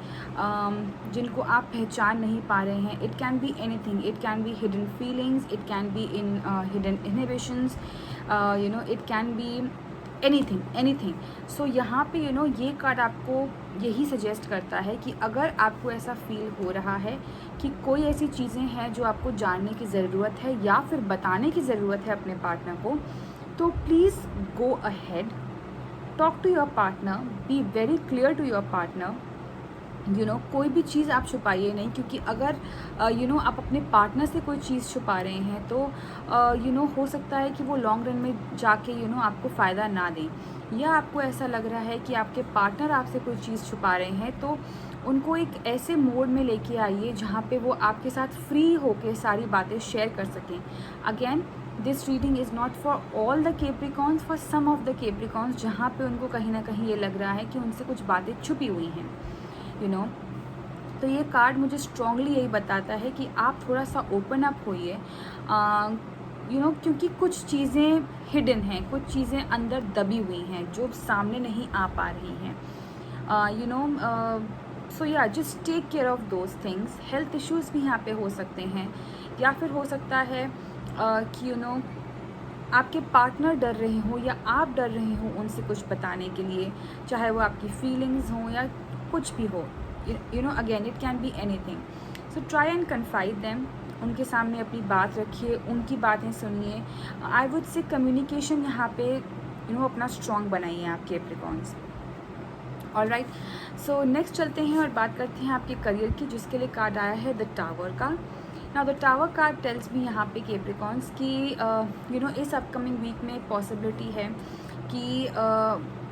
जिनको आप पहचान नहीं पा रहे हैं। It can be anything, it can be hidden feelings, it can be in hidden inhibitions, it can be anything. So यहाँ पे ये कार्ड आपको यही सजेस्ट करता है कि अगर आपको ऐसा फील हो रहा है कि कोई ऐसी चीज़ें हैं जो आपको जानने की ज़रूरत है या फिर बताने की ज़रूरत है अपने पार्टनर को, तो please go ahead, talk to your partner, be very clear to your partner. कोई भी चीज़ आप छुपाइए नहीं, क्योंकि अगर आप अपने पार्टनर से कोई चीज़ छुपा रहे हैं तो हो सकता है कि वो लॉन्ग रन में जाके आपको फ़ायदा ना दें, या आपको ऐसा लग रहा है कि आपके पार्टनर आपसे कोई चीज़ छुपा रहे हैं, तो उनको एक ऐसे मोड में लेके आइए जहाँ पे वो आपके साथ फ्री होके सारी बातें शेयर कर सकें। Again, this reading is not for all the Capricorns, for some of the Capricorns जहाँ पे उनको कहीं ना कहीं ये लग रहा है कि उनसे कुछ बातें छुपी हुई हैं। तो ये कार्ड मुझे स्ट्रांगली यही बताता है कि आप थोड़ा सा ओपन अप होइए, क्योंकि कुछ चीज़ें हिडन हैं, कुछ चीज़ें अंदर दबी हुई हैं जो सामने नहीं आ पा रही हैं। So yeah just take care of those things. Health issues भी यहाँ पे हो सकते हैं, या फिर हो सकता है कि आपके पार्टनर डर रहे हो या आप डर रहे हो उनसे कुछ बताने के लिए, चाहे वो आपकी फीलिंग्स हों या कुछ भी हो, you know again it can be anything. So try and confide them. उनके सामने अपनी बात रखिए, उनकी बातें सुनिए. आई वुड से कम्युनिकेशन यहाँ पे अपना स्ट्रॉन्ग बनाइए आप कैप्रिकॉर्न्स. ऑलराइट, सो नेक्स्ट चलते हैं और बात करते हैं आपके करियर की, जिसके लिए कार्ड आया है द टावर का. Now the tower card tells मी यहाँ पे कैप्रिकॉर्न्स कि इस अपकमिंग वीक में पॉसिबिलिटी है कि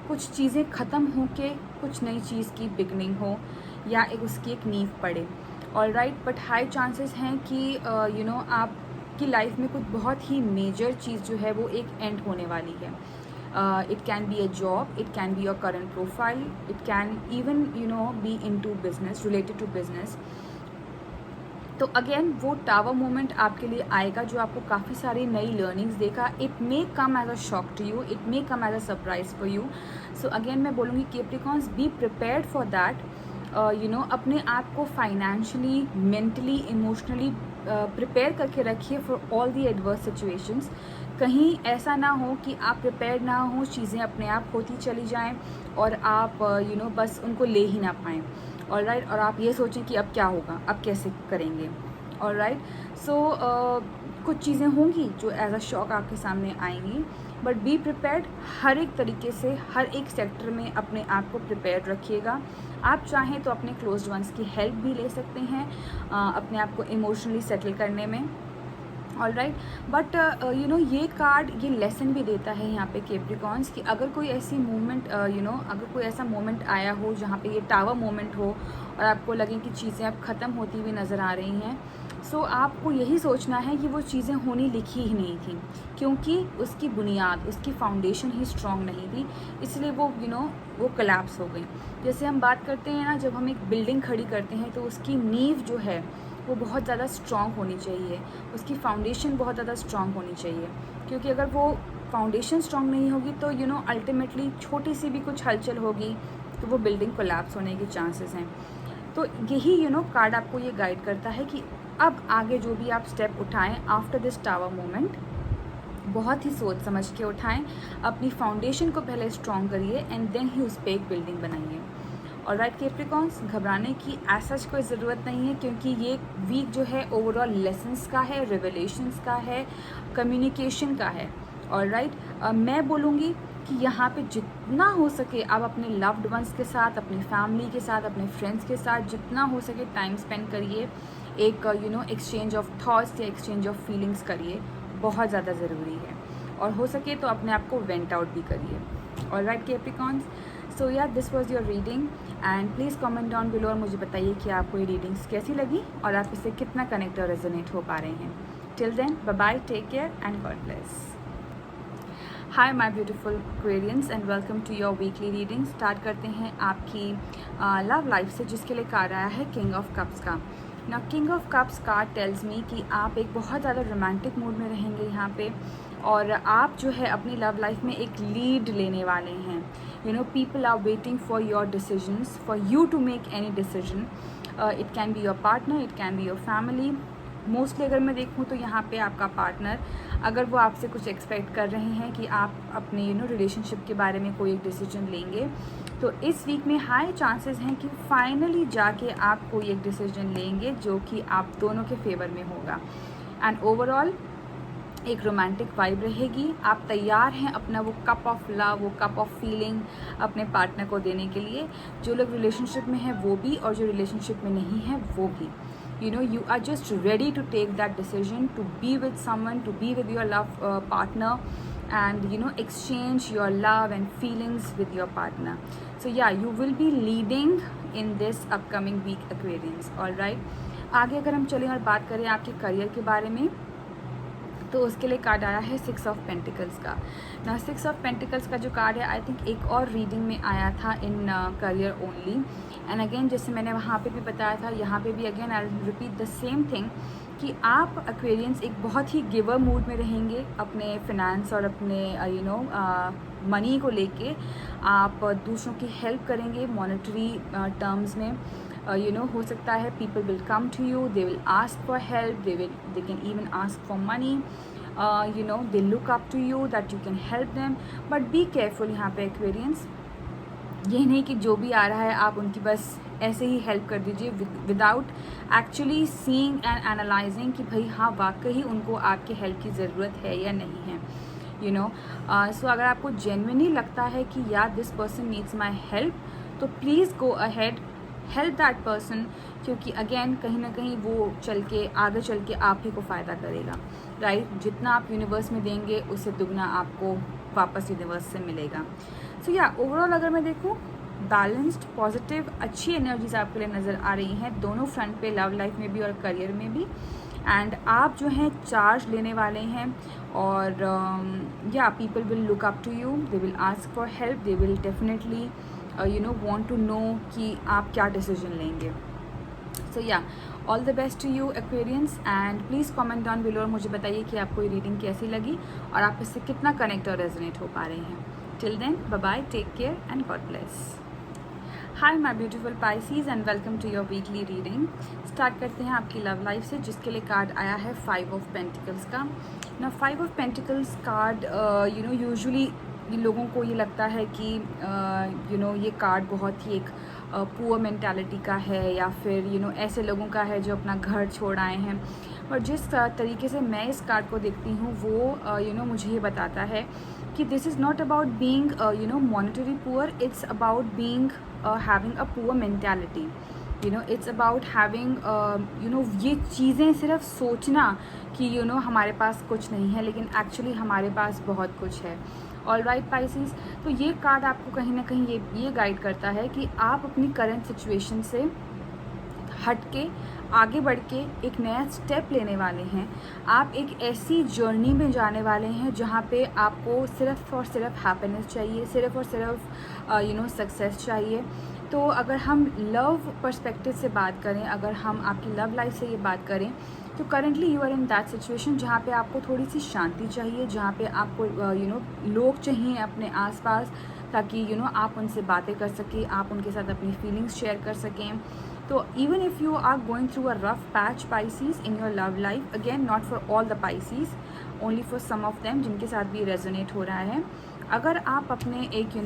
कुछ चीज़ें ख़त्म हो के कुछ नई चीज़ की बिगनिंग हो या उसकी एक नींव पड़े. ऑलराइट, बट हाई चांसेस हैं कि आपकी लाइफ में कुछ बहुत ही मेजर चीज़ जो है वो एक एंड होने वाली है. It can be a job, it can be your current profile, it can even be into business, related to business. तो अगेन वो टावर मोमेंट आपके लिए आएगा जो आपको काफ़ी सारी नई लर्निंग्स देगा. It may come as a shock to you, it may come as a surprise for you. So again मैं बोलूँगी Capricorns, be prepared for that. अपने आप को फाइनेंशियली, मेंटली, इमोशनली प्रिपेयर करके रखिए for all the adverse situations. कहीं ऐसा ना हो कि आप प्रिपेयर ना हो, चीज़ें अपने आप होती चली जाएं और आप बस उनको ले ही ना पाएँ. ऑलराइट, और आप ये सोचें कि अब क्या होगा, अब कैसे करेंगे. ऑलराइट, सो कुछ चीज़ें होंगी जो एज अ शॉक आपके सामने आएंगी, बट बी प्रिपेयर्ड. हर एक तरीके से, हर एक सेक्टर में अपने आप को प्रिपेयर रखिएगा. आप चाहें तो अपने क्लोज्ड वंस की हेल्प भी ले सकते हैं अपने आप को इमोशनली सेटल करने में. ऑलराइट, बट ये कार्ड ये लेसन भी देता है यहाँ पे कैप्रिकॉर्न्स कि अगर कोई ऐसी मूवमेंट अगर कोई ऐसा मोमेंट आया हो जहाँ पे ये टावर मोमेंट हो और आपको लगे कि चीज़ें अब ख़त्म होती हुई नज़र आ रही हैं, सो आपको यही सोचना है कि वो चीज़ें होनी लिखी ही नहीं थी, क्योंकि उसकी बुनियाद, उसकी फाउंडेशन ही स्ट्रॉन्ग नहीं थी, इसलिए वो वो कोलैप्स हो गई. जैसे हम बात करते हैं ना, जब हम एक बिल्डिंग खड़ी करते हैं तो उसकी नींव जो है वो बहुत ज़्यादा स्ट्रॉन्ग होनी चाहिए, उसकी फाउंडेशन बहुत ज़्यादा स्ट्रॉन्ग होनी चाहिए. क्योंकि अगर वो फाउंडेशन स्ट्रॉन्ग नहीं होगी तो अल्टीमेटली छोटी सी भी कुछ हलचल होगी तो वो बिल्डिंग कोलैप्स होने के चांसेस हैं. तो यही कार्ड आपको ये गाइड करता है कि अब आगे जो भी आप स्टेप उठाएं आफ्टर दिस टावर मोमेंट, बहुत ही सोच समझ के उठाएं. अपनी फाउंडेशन को पहले स्ट्रॉन्ग करिए एंड देन ही उस पर एक बिल्डिंग बनाइए. ऑलराइट कैप्रिकॉर्न्स, घबराने की ऐसा कोई ज़रूरत नहीं है, क्योंकि ये वीक जो है ओवरऑल लेसन्स का है, रिवलेशंस का है, कम्युनिकेशन का है. ऑलराइट, मैं बोलूँगी कि यहाँ पे जितना हो सके आप अपने लव्ड वंस के साथ, अपनी फैमिली के साथ, अपने फ्रेंड्स के साथ जितना हो सके टाइम स्पेंड करिए. एक एक्सचेंज ऑफ थॉट्स या एक्सचेंज ऑफ फीलिंग्स करिए, बहुत ज़्यादा ज़रूरी है. और हो सके तो अपने आप को वेंट आउट भी करिए. Alright Capricorns, so yeah this was your reading and please comment down below और मुझे बताइए कि आपको ये रीडिंग्स कैसी लगी और आप इससे कितना कनेक्ट और रेजोनेट हो पा रहे हैं. Till then, bye bye, take care and God bless. Hi my beautiful Aquarians and welcome to your weekly reading. Start करते हैं आपकी लव लाइफ से, जिसके लिए कार्ड आया है किंग ऑफ कप्स का. ना king of cups card tells मी कि आप एक बहुत ज़्यादा रोमांटिक मूड में रहेंगे यहाँ पे, और आप जो है अपनी लव लाइफ में एक लीड लेने वाले हैं. People are waiting for your decisions, for you to make any decision. It can be your partner, it can be your family. Mostly अगर मैं देखूँ तो यहाँ पे आपका पार्टनर, अगर वो आपसे कुछ एक्सपेक्ट कर रहे हैं कि आप अपने रिलेशनशिप के बारे में कोई एक डिसीजन लेंगे, तो इस वीक में हाई चांसेस हैं कि फाइनली जाके आप कोई एक डिसीजन लेंगे जो कि आप दोनों के फेवर में होगा. एंड ओवरऑल एक रोमांटिक वाइब रहेगी. आप तैयार हैं अपना वो कप ऑफ लव, वो कप ऑफ फीलिंग अपने पार्टनर को देने के लिए. जो लोग रिलेशनशिप में हैं वो भी, और जो रिलेशनशिप में नहीं है वो भी. You are just ready to take that decision to be with someone, to be with your love partner, and exchange your love and feelings with your partner. So yeah, you will be leading in this upcoming week, Aquarians. All right, आगे अगर हम चलें और बात करें आपके career के बारे में, तो उसके लिए कार्ड आया है 6 ऑफ पेंटिकल्स का. ना 6 ऑफ पेंटिकल्स का जो कार्ड है, आई थिंक एक और रीडिंग में आया था in career only. And again जैसे मैंने वहाँ पे भी बताया था, यहाँ पे भी again I repeat the same thing कि आप एक्वेरियंस एक बहुत ही गिवर मूड में रहेंगे अपने फिनेंस और अपने मनी को लेके. आप दूसरों की हेल्प करेंगे मॉनेटरी टर्म्स में. हो सकता है people will come to you, they will ask for help, they can even ask for money. They look up to you that you can help them, but be careful यहाँ पे Aquarians. ये नहीं कि जो भी आ रहा है आप उनकी बस ऐसे ही हेल्प कर दीजिए without actually seeing and analysing कि भाई हाँ वाकई उनको आपके हेल्प की ज़रूरत है या नहीं है, सो अगर आपको जेन्युइनली लगता है कि यार this person needs my help, तो please go ahead, help that person, क्योंकि अगेन कहीं ना कहीं वो आगे चल के आप ही को फ़ायदा करेगा, राइट। जितना आप यूनिवर्स में देंगे उससे दुगना आपको वापस यूनिवर्स से मिलेगा। सो या ओवरऑल अगर मैं देखूँ, बैलेंस्ड, पॉजिटिव, अच्छी एनर्जीज आपके लिए नज़र आ रही हैं दोनों फ्रंट पे, लव लाइफ में भी और करियर में भी। एंड आप जो हैं चार्ज लेने वाले हैं, और yeah people will look up to you, they will ask for help, they will definitely want to know कि आप क्या डिसीजन लेंगे। So yeah all the best to you Aquarians, and please comment down below और मुझे बताइए कि आपको ये रीडिंग कैसी लगी और आप इससे कितना कनेक्ट और रेजोनेट हो पा रहे हैं। Till then, bye bye, take care and God bless. Hi my beautiful Pisces and welcome to your weekly reading. Start करते हैं आपकी लव लाइफ से, जिसके लिए कार्ड आया है 5 ऑफ पेंटिकल्स का। ना 5 ऑफ पेंटिकल्स कार्ड यूजुअली लोगों को ये लगता है कि ये कार्ड बहुत ही एक पुअर मेंटालिटी का है, या फिर ऐसे लोगों का है जो अपना घर छोड़ आए हैं। और जिस तरीके से मैं इस कार्ड को देखती हूँ वो मुझे ये बताता है कि this is not about being monetary poor, it's about being having a poor mentality, it's about having ये चीज़ें सिर्फ सोचना कि हमारे पास कुछ नहीं है, लेकिन एक्चुअली हमारे पास बहुत कुछ है। ऑल राइट पाइसीज, तो ये कार्ड आपको कहीं ना कहीं ये गाइड करता है कि आप अपनी करंट सिचुएशन से हट के आगे बढ़ के एक नया स्टेप लेने वाले हैं। आप एक ऐसी जर्नी में जाने वाले हैं जहाँ पे आपको सिर्फ और सिर्फ हैप्पीनेस चाहिए, सिर्फ और सिर्फ सक्सेस चाहिए। तो अगर हम लव पर्सपेक्टिव से बात करें, अगर हम आपकी लव लाइफ से ये बात करें, तो currently you are in that situation जहाँ पे आपको थोड़ी सी शांति चाहिए, जहाँ पे आपको लोग चाहिए अपने आसपास, ताकि आप उनसे बातें कर सकें, आप उनके साथ अपनी फीलिंग्स शेयर कर सकें। तो even if you are going through a rough patch Pisces in your love life, again not for all the Pisces, only for some of them जिनके साथ भी रेजोनेट हो रहा है, अगर आप अपने एक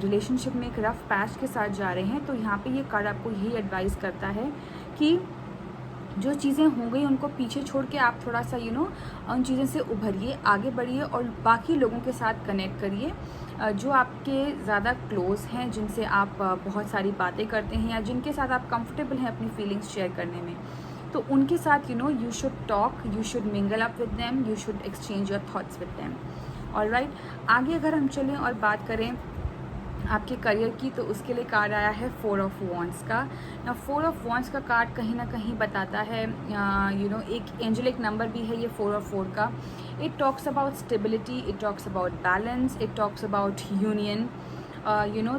रिलेशनशिप में एक रफ पैच के साथ जा रहे हैं, तो यहाँ पे ये कार्ड आपको यही एडवाइस करता है कि जो चीज़ें हो गई उनको पीछे छोड़ के आप थोड़ा सा उन चीज़ों से उभरिए, आगे बढ़िए और बाकी लोगों के साथ कनेक्ट करिए जो आपके ज़्यादा क्लोज़ हैं, जिनसे आप बहुत सारी बातें करते हैं या जिनके साथ आप कंफर्टेबल हैं अपनी फीलिंग्स शेयर करने में। तो उनके साथ you should talk, you should mingle up with them, you should exchange your thoughts with them. Alright, आगे अगर हम चलें और बात करें आपके करियर की, तो उसके लिए कार्ड आया है 4 ऑफ वॉन्ड्स का। ना 4 ऑफ वॉन्ड्स का कार्ड कहीं ना कहीं बताता है एक एंजेलिक नंबर भी है ये 4 ऑफ 4 का। It talks about stability, it talks about balance, it talks about union.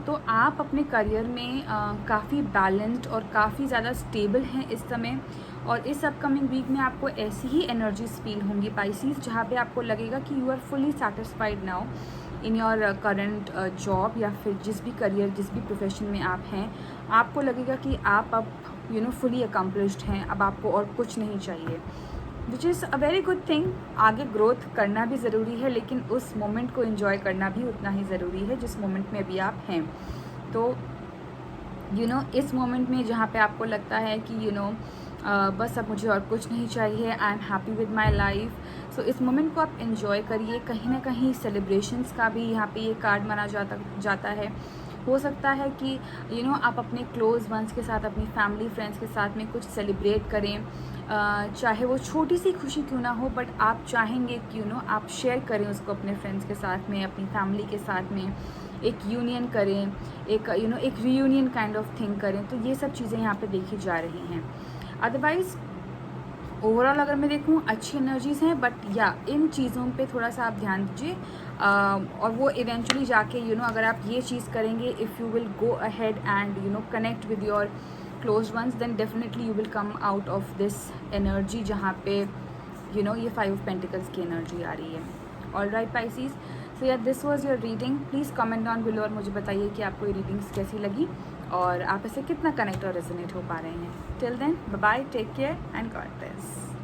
तो आप अपने करियर में काफ़ी बैलेंस्ड और काफ़ी ज़्यादा स्टेबल हैं इस समय, और इस अपकमिंग वीक में आपको ऐसी ही एनर्जीज फील होंगी पाइसीज, जहाँ पे आपको लगेगा कि you are fully satisfied now in your current job, या फिर जिस भी करियर, जिस भी प्रोफेशन में आप हैं, आपको लगेगा कि आप अब फुली अकम्प्लिश्ड हैं, अब आपको और कुछ नहीं चाहिए, विच is a very good thing. आगे ग्रोथ करना भी ज़रूरी है, लेकिन उस मोमेंट को एंजॉय करना भी उतना ही ज़रूरी है जिस मोमेंट में अभी आप हैं। तो इस मोमेंट में जहाँ पे आपको लगता है कि बस अब मुझे और कुछ नहीं चाहिए, I am happy with my life, so इस मोमेंट को आप एंजॉय करिए। कहीं ना कहीं सेलिब्रेशंस का भी यहाँ पे ये कार्ड माना जाता है। हो सकता है कि आप अपने क्लोज वंस के साथ, अपनी फैमिली फ्रेंड्स के साथ में कुछ सेलिब्रेट करें, चाहे वो छोटी सी खुशी क्यों ना हो, बट आप चाहेंगे कि आप शेयर करें उसको अपने फ्रेंड्स के साथ में, अपनी फैमिली के साथ में, एक यूनियन करें, एक एक रीयूनियन काइंड ऑफ थिंग करें। तो ये सब चीज़ें यहाँ पे देखी जा रही हैं। अदरवाइज़ ओवरऑल अगर मैं देखूँ अच्छी एनर्जीज़ हैं, बट या इन चीज़ों पे थोड़ा सा आप ध्यान दीजिए, और वो इवेंचुअली जाके अगर आप ये चीज़ करेंगे, if you will go ahead and connect with your close ones, then definitely you will come out of this energy जहाँ पे ये 5 ऑफ पेंटिकल्स की एनर्जी आ रही है। All right Pisces, so yeah this was your reading. Please comment down below और मुझे बताइए कि आपको ये रीडिंग्स कैसी लगी और आप इससे कितना कनेक्ट और रेजोनेट हो पा रहे हैं। Till then, bye bye, take care and God bless.